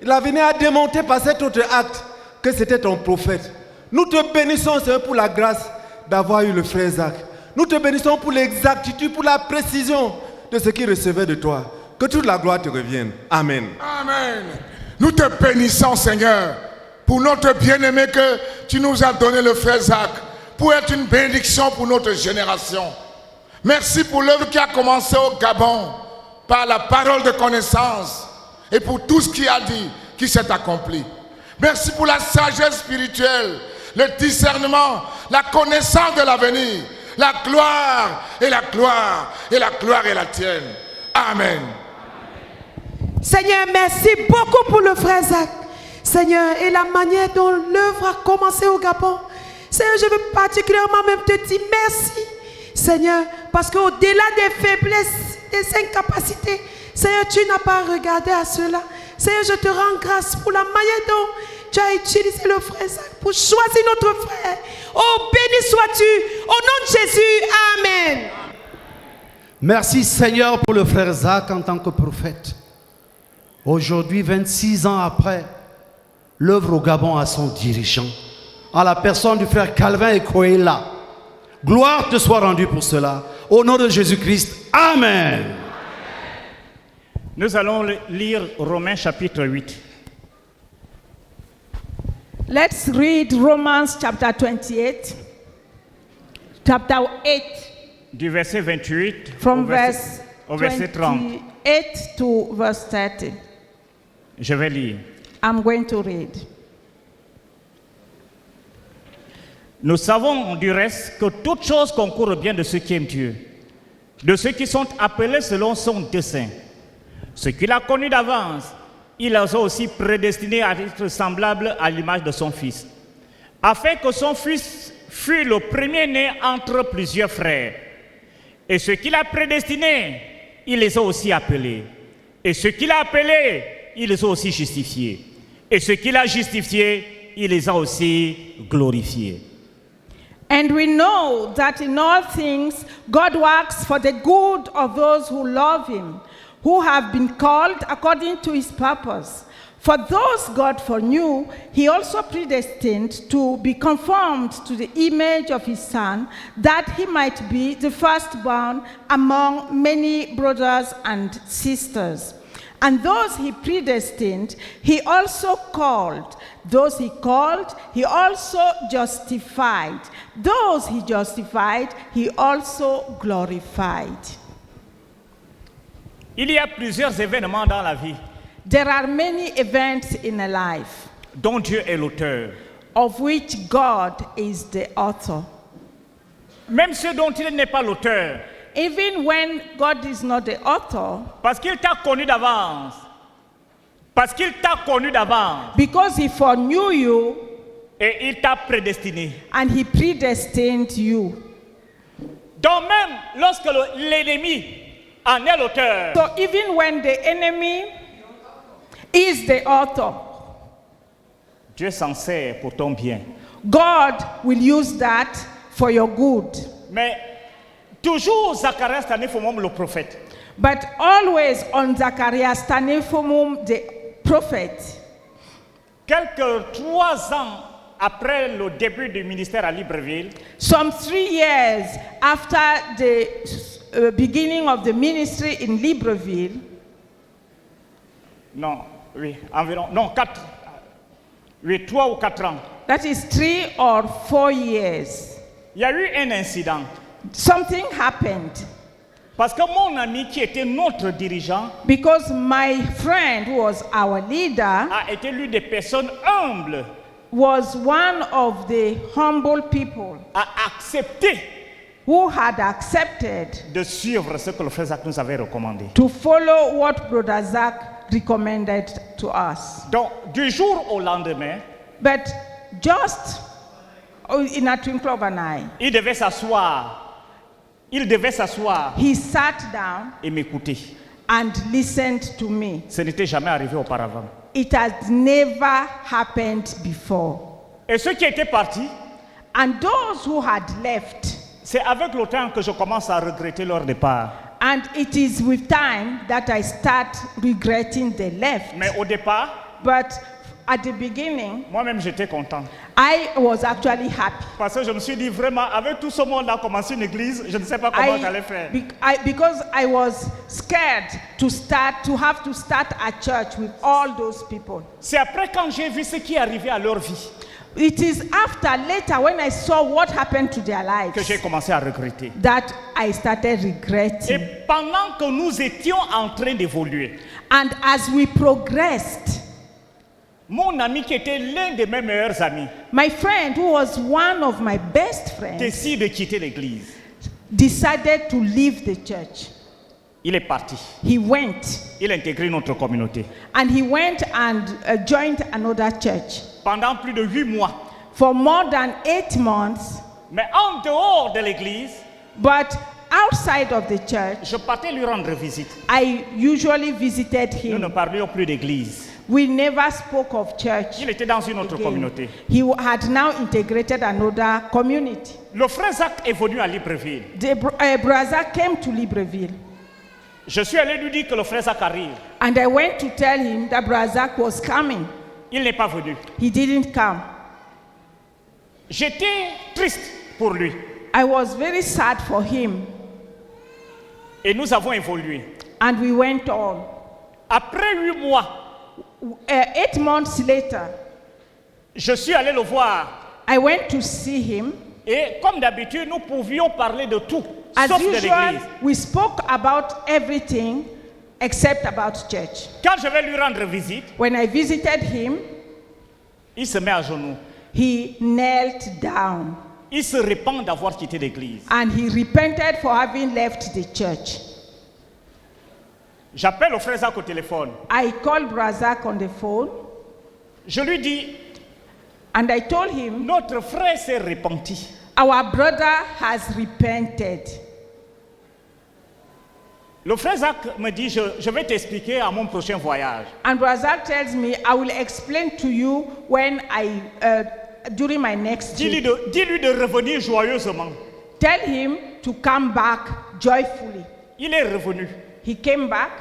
L'avenir a démontré par cet autre acte que c'était ton prophète. Nous te bénissons, Seigneur, pour la grâce d'avoir eu le frère Zach. Nous te bénissons pour l'exactitude, pour la précision de ce qu'il recevait de toi. Que toute la gloire te revienne. Amen. Amen. Nous te bénissons, Seigneur, pour notre bien-aimé que tu nous as donné, le frère Zach, pour être une bénédiction pour notre génération. Merci pour l'œuvre qui a commencé au Gabon par la parole de connaissance et pour tout ce qu'il a dit qui s'est accompli. Merci pour la sagesse spirituelle, le discernement, la connaissance de l'avenir. La gloire et la gloire et la gloire est la tienne. Amen. Seigneur, merci beaucoup pour le frère Zach. Seigneur, et la manière dont l'œuvre a commencé au Gabon. Seigneur, je veux particulièrement même te dire merci. Seigneur, parce qu'au-delà des faiblesses, des incapacités, Seigneur, tu n'as pas regardé à cela. Seigneur, je te rends grâce pour la manière dont tu as utilisé le frère Zach pour choisir notre frère. Oh, béni sois-tu. Au nom de Jésus, Amen. Merci Seigneur pour le frère Zach en tant que prophète. Aujourd'hui, 26 ans après, l'œuvre au Gabon a son dirigeant, en la personne du frère Calvin Ekoela. Gloire te soit rendue pour cela. Au nom de Jésus-Christ, Amen. Nous allons lire Romains chapitre 8. Let's read Romans chapter 28. Chapter 8. Du verset 28 From au verset 30. 28 to verse 30. Je vais lire. I'm going to read. Nous savons du reste que toute chose concourt bien de ceux qui aiment Dieu, de ceux qui sont appelés selon son dessein. Ce qu'il a connu d'avance, il les a aussi prédestinés à être semblables à l'image de son Fils, afin que son Fils fût le premier-né entre plusieurs frères. Et ce qu'il a prédestinés, il les a aussi appelés. Et ce qu'il a appelés, il les a aussi justifiés. Et ce qu'il a justifiés, il les a aussi glorifiés. And we know that in all things God works for the good of those who love him, who have been called according to his purpose. For those God foreknew, he also predestined to be conformed to the image of his Son, that he might be the firstborn among many brothers and sisters. And those he predestined, he also called. Those he called, he also justified. Those he justified, he also glorified. Il y a plusieurs événements dans la vie There are many events in a life dont Dieu est l'auteur. of which God is the author. Même ceux dont il n'est pas l'auteur, Even when God is not the author, parce qu'il t'a connu d'avance. Parce qu'il t'a connu d'avance. because he foreknew you Et il t'a prédestiné. and he predestined you. Donc même lorsque l'ennemi en est l'auteur, So even when the enemy is the author, Dieu s'en sert pour ton bien. God will use that for your good. Mais toujours Zacharias Tanefomo le prophète. But always on Zacharias Tanefomo the prophet, Quelques 3 ans après le début du ministère à Libreville, some 3 years after the beginning of the ministry in Libreville, Non, oui, environ, non, 4. Oui, 3 ou 4 ans. That is 3 or 4 years. Il y a eu un incident. Something happened. Parce que mon ami qui était notre dirigeant Because my friend who was our leader a été l'une des personnes humbles. Was one of the humble people. A accepté. Who had accepted. De suivre ce que le frère Zach nous avait recommandé. To follow what Brother Zach recommended to us. Donc, du jour au lendemain. But just in a twinkle of an eye. Il devait s'asseoir. He sat down et m'écouter. And listened to me. Ce n'était jamais arrivé auparavant. It has never happened before. Et ceux qui étaient partis, and those who had left, c'est avec le temps que je commence à regretter leur départ. And it is with time that I start regretting they left. Mais au départ, but at the beginning, moi-même j'étais content. I was actually happy. Parce que je me suis dit vraiment, avec tout ce monde à commencer une église, je ne sais pas comment j'allais faire. Because I was scared to have to start a church with all those people. C'est après quand j'ai vu ce qui est arrivé à leur vie. It is later when I saw what happened to their lives que j'ai commencé à regretter. That I started regretting. Et pendant que nous étions en train d'évoluer, and as we progressed, mon ami qui était l'un de mes meilleurs amis, my friend who was one of my best friends, décide de quitter l'église. Decided to leave the church. Il est parti. He went. Il a intégré notre communauté. And he went and joined another church. Pendant plus de 8 mois. For more than 8 months. Mais en dehors de l'église, but outside of the church, je partais lui rendre visite. I usually visited him. Nous ne parlions plus d'église. We never spoke of church. Il était dans une autre communauté. He had now integrated another community. Le frère Zach est venu à Libreville. Brother Zach came to Libreville. Je suis allé lui dire que le frère Zach arrive. And I went to tell him that Brother Zach was coming. Il n'est pas venu. He didn't come. J'étais triste pour lui. I was very sad for him. Et nous avons évolué. And we went on. Après 8 mois, 8 months later, je suis allé le voir. I went to see him. Et comme d'habitude, nous pouvions parler de tout, As sauf de usual, l'église. we spoke about everything except about church. Quand je vais lui rendre visite, when I visited him, il se met à genoux. He knelt down. Il se repent d'avoir quitté l'église. And he repented for having left the church. J'appelle le frère Zach au téléphone. I called Brother Zach on the phone. Je lui dis, and I told him, notre frère s'est repenti. Our brother has repented. Le frère Zach me dit, je vais t'expliquer à mon prochain voyage. And Brother Zach tells me, I will explain to you when during my next trip. Dis-lui de revenir joyeusement. Tell him to come back joyfully. Il est revenu. He came back.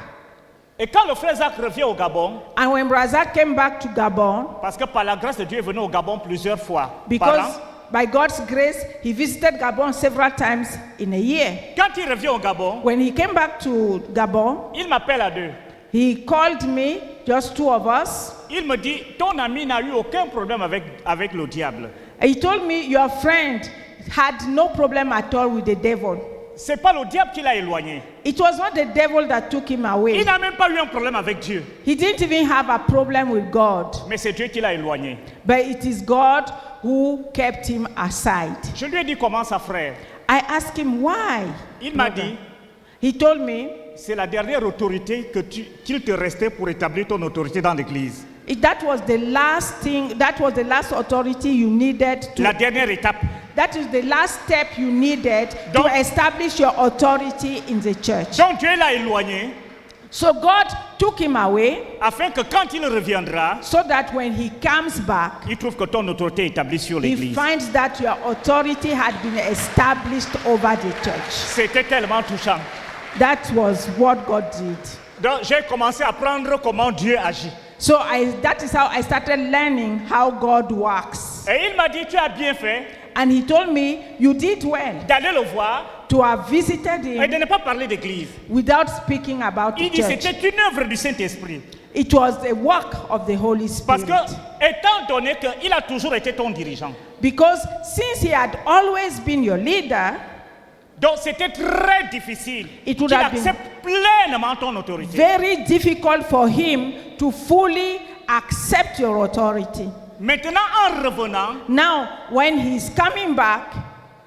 Et quand le frère Zach revient au Gabon, and when Brother Zach came back to Gabon, parce que par la grâce de Dieu, il est venu au Gabon plusieurs fois. Because by God's grace, he visited Gabon several times in a year. Quand il revient au Gabon, when he came back to Gabon, il m'appelle à deux. He called me, just 2 of us. Il me dit, ton ami n'a eu aucun problème avec le diable. He told me, your friend had no problem at all with the devil. C'est pas le diable qui l'a éloigné. It was not the devil that took him away. Il n'a même pas eu un problème avec Dieu. He didn't even have a problem with God. Mais c'est Dieu qui l'a éloigné. But it is God who kept him aside. Je lui ai dit comment ça, frère. I asked him why. Il m'a dit. He told me. C'est la dernière autorité qu'il te restait pour établir ton autorité dans l'église. That was the last thing. That was the last authority you needed to. La dernière étape. That is the last step you needed to establish your authority in the church. Donc Dieu l'a éloigné. So God took him away. Afin que quand il reviendra, so that when he comes back, il trouve que ton autorité est établie sur l'église. He finds that your authority had been established over the church. C'était tellement touchant. That was what God did. Donc j'ai commencé à apprendre comment Dieu agit. So that is how I started learning how God works. Et il m'a dit, tu as bien fait. And he told me, you did well. D'aller le voir. To have visited him. Et de ne pas parler d'église. Without speaking about the church. Il dit, c'était une œuvre du Saint-Esprit. It was the work of the Holy Parce Spirit. que, étant donné qu'il a toujours été ton dirigeant, Because since he had always been your leader, donc c'était très difficile It qu'il would have been accepte pleinement ton autorité. very difficult for him to fully accept your authority. Maintenant, en revenant, Now, when he's coming back,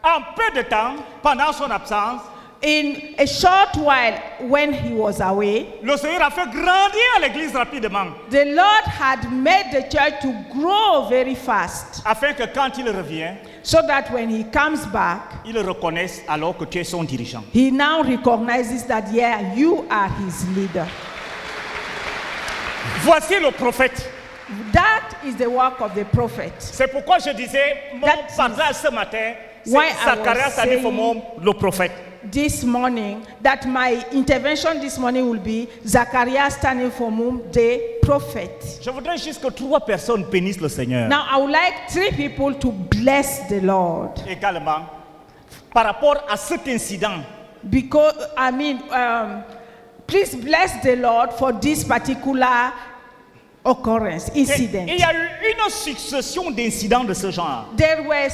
en peu de temps, pendant son absence, in a short while when he was away, le Seigneur a fait grandir l'église rapidement, the Lord had made the church to grow very fast, afin que quand il revient, so that when he comes back, il reconnaisse alors que tu es son dirigeant. he now recognizes that, yeah, you are his leader. Voici le prophète. That is the work of the prophet. C'est pourquoi je disais, mon That passage ce matin, c'est why I was Zacharias Anifomom, le prophète. This morning, that my intervention this morning will be Zacharias standing for whom the prophet. Je voudrais juste que 3 personnes bénissent le Seigneur. Now, I would like 3 people to bless the Lord. Également, par rapport à cet incident, Because, please bless the Lord for this particular occurrence, incident. il y a eu une succession d'incidents de ce genre. There were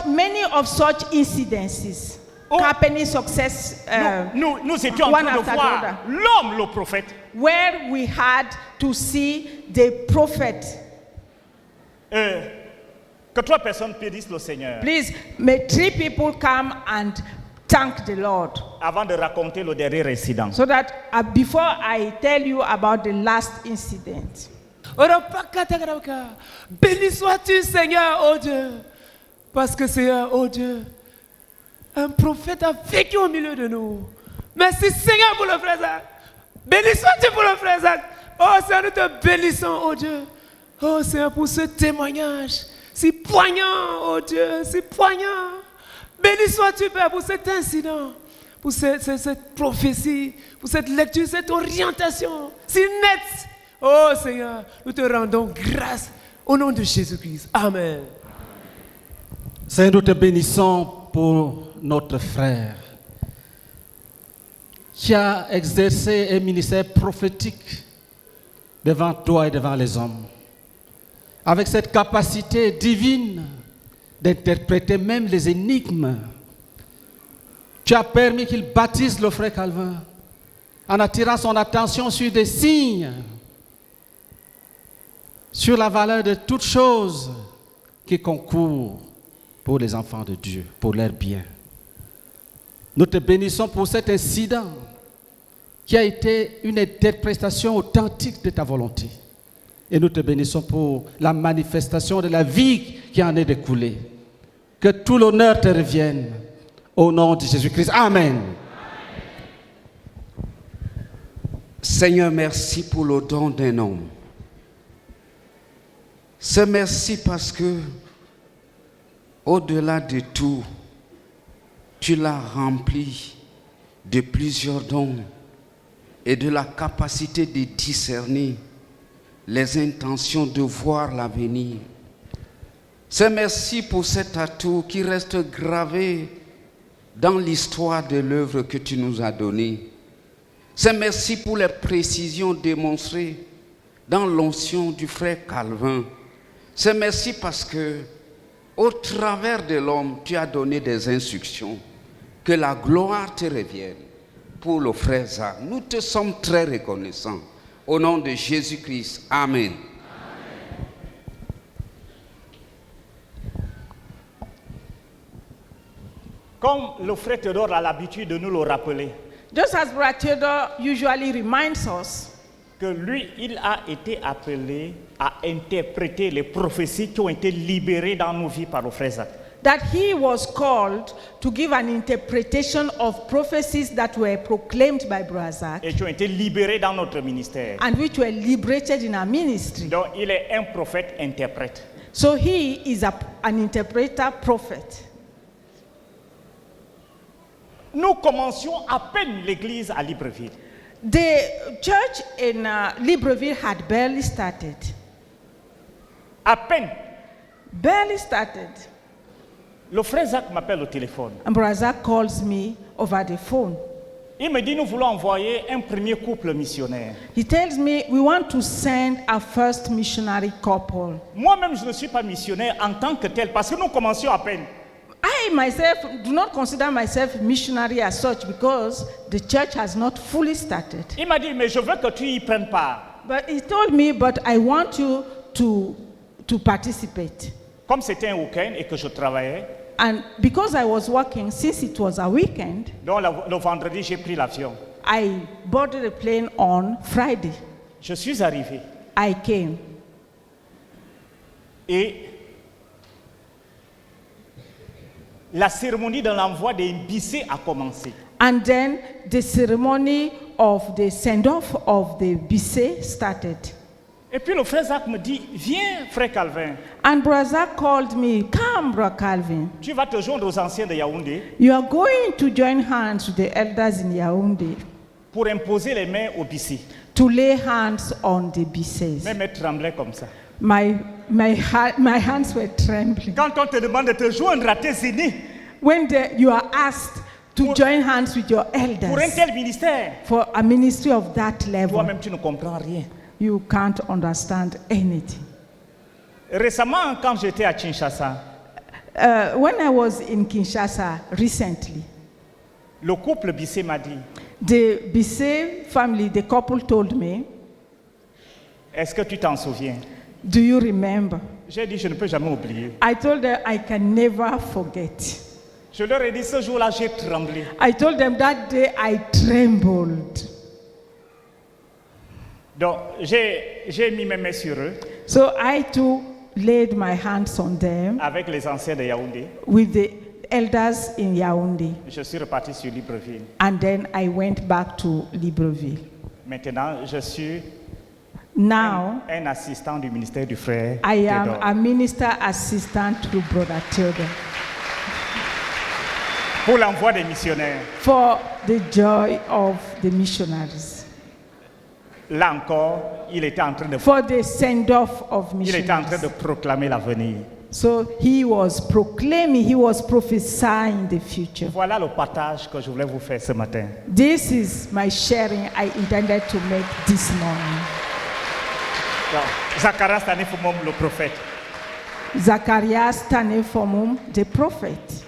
many of such incidences happening success Nous étions en one train de after the voir other, l'homme, le prophète, where we had to see the prophet. que 3 personnes bénissent le Seigneur Please, may 3 people come and thank the Lord. avant de raconter le dernier incident. So that before I tell you about the last incident. Béni sois-tu, Seigneur, oh Dieu. Parce que Seigneur, oh Dieu, un prophète a vécu au milieu de nous. Merci, Seigneur, pour le frère Zach. Béni sois-tu pour le frère Zach. Oh Seigneur, nous te bénissons, oh Dieu. Oh Seigneur, pour ce témoignage si poignant, oh Dieu, si poignant. Béni sois-tu, Père, pour cet incident, pour cette prophétie, pour cette lecture, cette orientation si nette. Oh Seigneur, nous te rendons grâce au nom de Jésus-Christ. Amen. Seigneur, nous te bénissons pour notre frère qui a exercé un ministère prophétique devant toi et devant les hommes, avec cette capacité divine d'interpréter même les énigmes. Tu as permis qu'il baptise le frère Calvin en attirant son attention sur des signes, sur la valeur de toutes choses qui concourent pour les enfants de Dieu, pour leur bien. Nous te bénissons pour cet incident qui a été une interprétation authentique de ta volonté. Et nous te bénissons pour la manifestation de la vie qui en est découlée. Que tout l'honneur te revienne au nom de Jésus-Christ. Amen. Seigneur, merci pour le don d'un homme. C'est merci parce que, au-delà de tout, tu l'as rempli de plusieurs dons et de la capacité de discerner les intentions, de voir l'avenir. C'est merci pour cet atout qui reste gravé dans l'histoire de l'œuvre que tu nous as donnée. C'est merci pour les précisions démontrées dans l'onction du frère Calvin. C'est merci parce que, au travers de l'homme, tu as donné des instructions. Que la gloire te revienne pour le frère Zach. Nous te sommes très reconnaissants. Au nom de Jésus-Christ. Amen. Comme le frère Théodore a l'habitude de nous le rappeler, Just as Brother Theodore usually reminds us, que lui, il a été appelé à interpréter les prophéties qui ont été libérées dans nos vies par le frère Zach. that he was called to give an interpretation of prophecies that were proclaimed by Brother Zach Et qui ont été libérées dans notre ministère. and which were liberated in our ministry. Donc, il est un prophète interprète. So he is an interpreter prophet. Nous commencions à peine l'église à Libreville. The church in Libreville had barely started. À peine. Barely started. Le frère Zach m'appelle au téléphone. And Brother Zach calls me over the phone. Il me dit, nous voulons envoyer un premier couple missionnaire. He tells me we want to send our first missionary couple. Moi-même, je ne suis pas missionnaire en tant que tel, parce que nous commencions à peine. I myself do not consider myself missionary as such because the church has not fully started. Il m'a dit, mais je veux que tu y prennes part. But he told me, but I want you to participate. Comme c'était un week-end et que je travaillais, And because I was working, since it was a weekend, donc le vendredi, j'ai pris l'avion. I boarded a plane on Friday. Je suis arrivé. I came. Et la cérémonie de l'envoi des Bissé a commencé. And then the ceremony of the send-off of the Bissé started. Et puis le frère Zach me dit, viens frère Calvin. And Brother Zach called me, come Brother Calvin. Tu vas te joindre aux anciens de Yaoundé. You are going to join hands with the elders in Yaoundé. Pour imposer les mains aux Bissé. To lay hands on the Bissés. Mes mains tremblaient comme ça. My hands were trembling. Quand on te demande de te joindre à tes aînés. When you are asked to join hands with your elders. Pour un tel ministère. For a ministry of that level. Toi-même tu ne comprends rien. You can't understand anything. Récemment, quand j'étais à Kinshasa, when I was in Kinshasa recently, le couple Bissé m'a dit, the Bissé family, the couple told me, est-ce que tu t'en souviens? Do you remember? J'ai dit, je ne peux jamais oublier. I told them I can never forget. Je leur ai dit, ce jour-là, j'ai tremblé. I told them that day I trembled. Donc, j'ai mis mes mains sur eux. So I too laid my hands on them. Avec les anciens de Yaoundé. With the elders in Yaoundé. Je suis reparti sur Libreville. And then I went back to Libreville. Maintenant, je suis un assistant du ministère du frère. I am Théodore. a minister assistant to Brother Theodore. Pour l'envoi des missionnaires. For the joy of the missionaries. Là encore, il était en train de for the send-off of missionaries. Il était en train de proclamer l'avenir. So he was proclaiming, he was prophesying the future. Voilà le partage que je voulais vous faire ce matin. This is my sharing I intended to make this morning. Zacharias Tanefomom, le prophète. Zacharias Tanefomom, the prophet.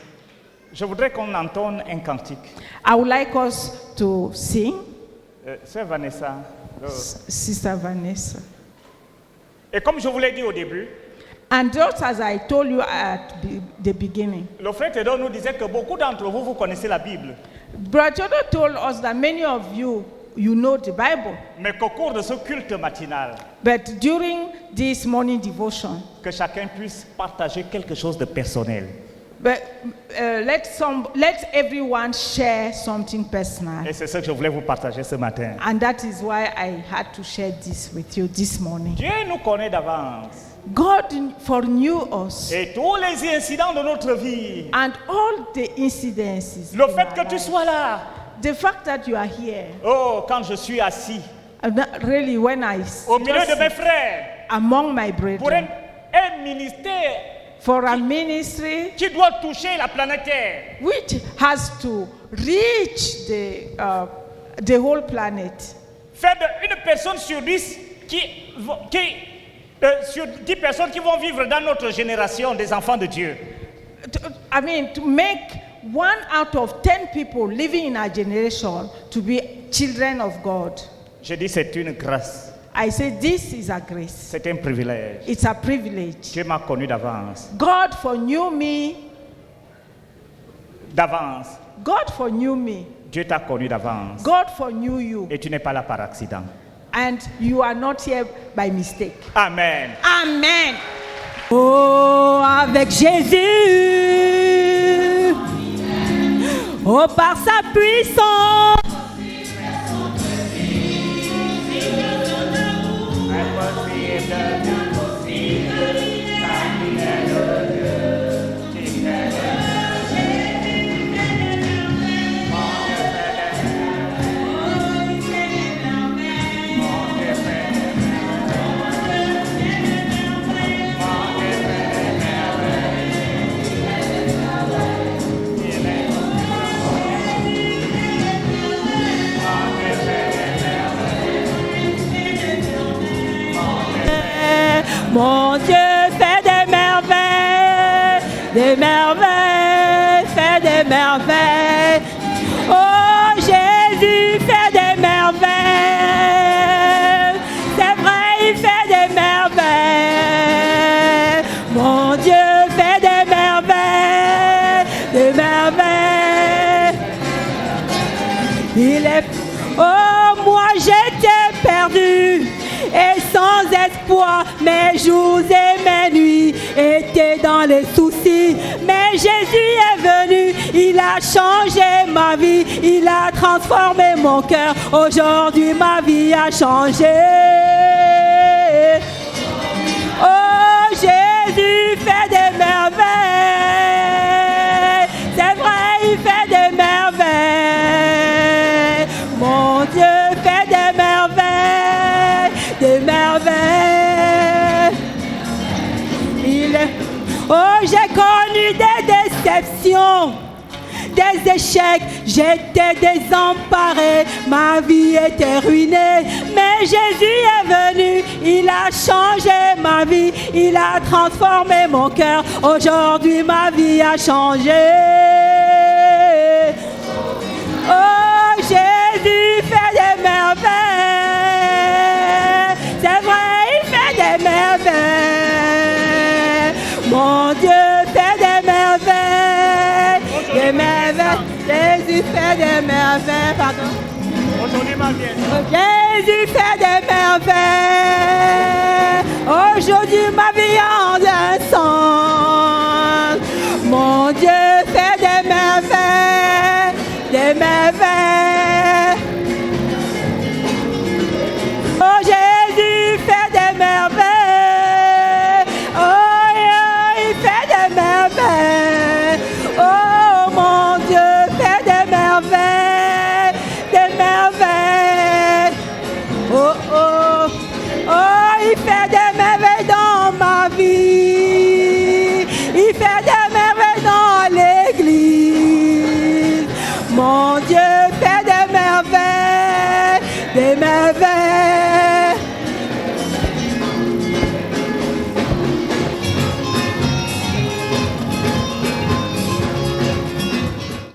Je voudrais qu'on entonne un cantique. I would like us to sing. Sœur Vanessa. Sister Vanessa. Et comme je vous l'ai dit au début, and just as I told you at the beginning, le frère Théodore nous disait que beaucoup d'entre vous, vous connaissez la Bible. Brother Theodore told us that many of you know the Bible. Mais qu'au cours de ce culte matinal, but during this morning devotion, que chacun puisse partager quelque chose de personnel. But let everyone share something personal. Et c'est ce que je voulais vous partager ce matin. And that is why I had to share this with you this morning. Dieu nous connaît d'avance. God foreknew us. Et tous les incidents de notre vie. And all the incidences. Le fait que tu sois là. The fact that you are here. Oh, quand je suis assis. Really, when I au milieu de mes frères. Among my brethren. Pour un ministère. For a ministry qui doit toucher la planète Terre, which has to reach the whole planet. Faire une personne sur 10 sur 10 personnes qui vont vivre dans notre génération des enfants de Dieu. I mean, to make 1 out of 10 people living in our generation to be children of God. Je dis c'est une grâce. I say this is a grace. C'est un privilège. It's a privilege. Dieu m'a connu d'avance. God foreknew me. D'avance. God foreknew me. Dieu t'a connu d'avance. God foreknew you. Et tu n'es pas là par accident. And you are not here by mistake. Amen. Amen. Oh, avec Jésus. Oh, par sa puissance. des merveilles, fait des merveilles. Oh Jésus, fait des merveilles. C'est vrai, il fait des merveilles. Mon Dieu fait des merveilles, des merveilles. Il est... Oh, moi j'étais perdu et sans espoir, mes jours et mes nuits étaient dans les soucis. Mais Jésus est venu, il a changé ma vie, il a transformé mon cœur. Aujourd'hui ma vie a changé. Oh, Jésus fait des merveilles. C'est vrai, il fait des merveilles. Mon Dieu fait des merveilles, des merveilles. Il est... Oh, j'ai connu des déceptions, des échecs, j'étais désemparé, ma vie était ruinée. Mais Jésus est venu, il a changé ma vie, il a transformé mon cœur. Aujourd'hui ma vie a changé. Oh, Jésus fait des merveilles. C'est vrai, il fait des merveilles. Mon Dieu fait des merveilles. Des merveilles. Jésus fait des merveilles. Pardon. Jésus fait des merveilles. Aujourd'hui ma vie en un sens. Mon Dieu fait des merveilles. Des merveilles. Oh, Jésus fait des merveilles. Oh, il fait des merveilles. Oh, mon Dieu fait des merveilles. Des merveilles. Oh, oh, oh, il fait des merveilles dans ma vie. Il fait des merveilles dans l'église. Mon Dieu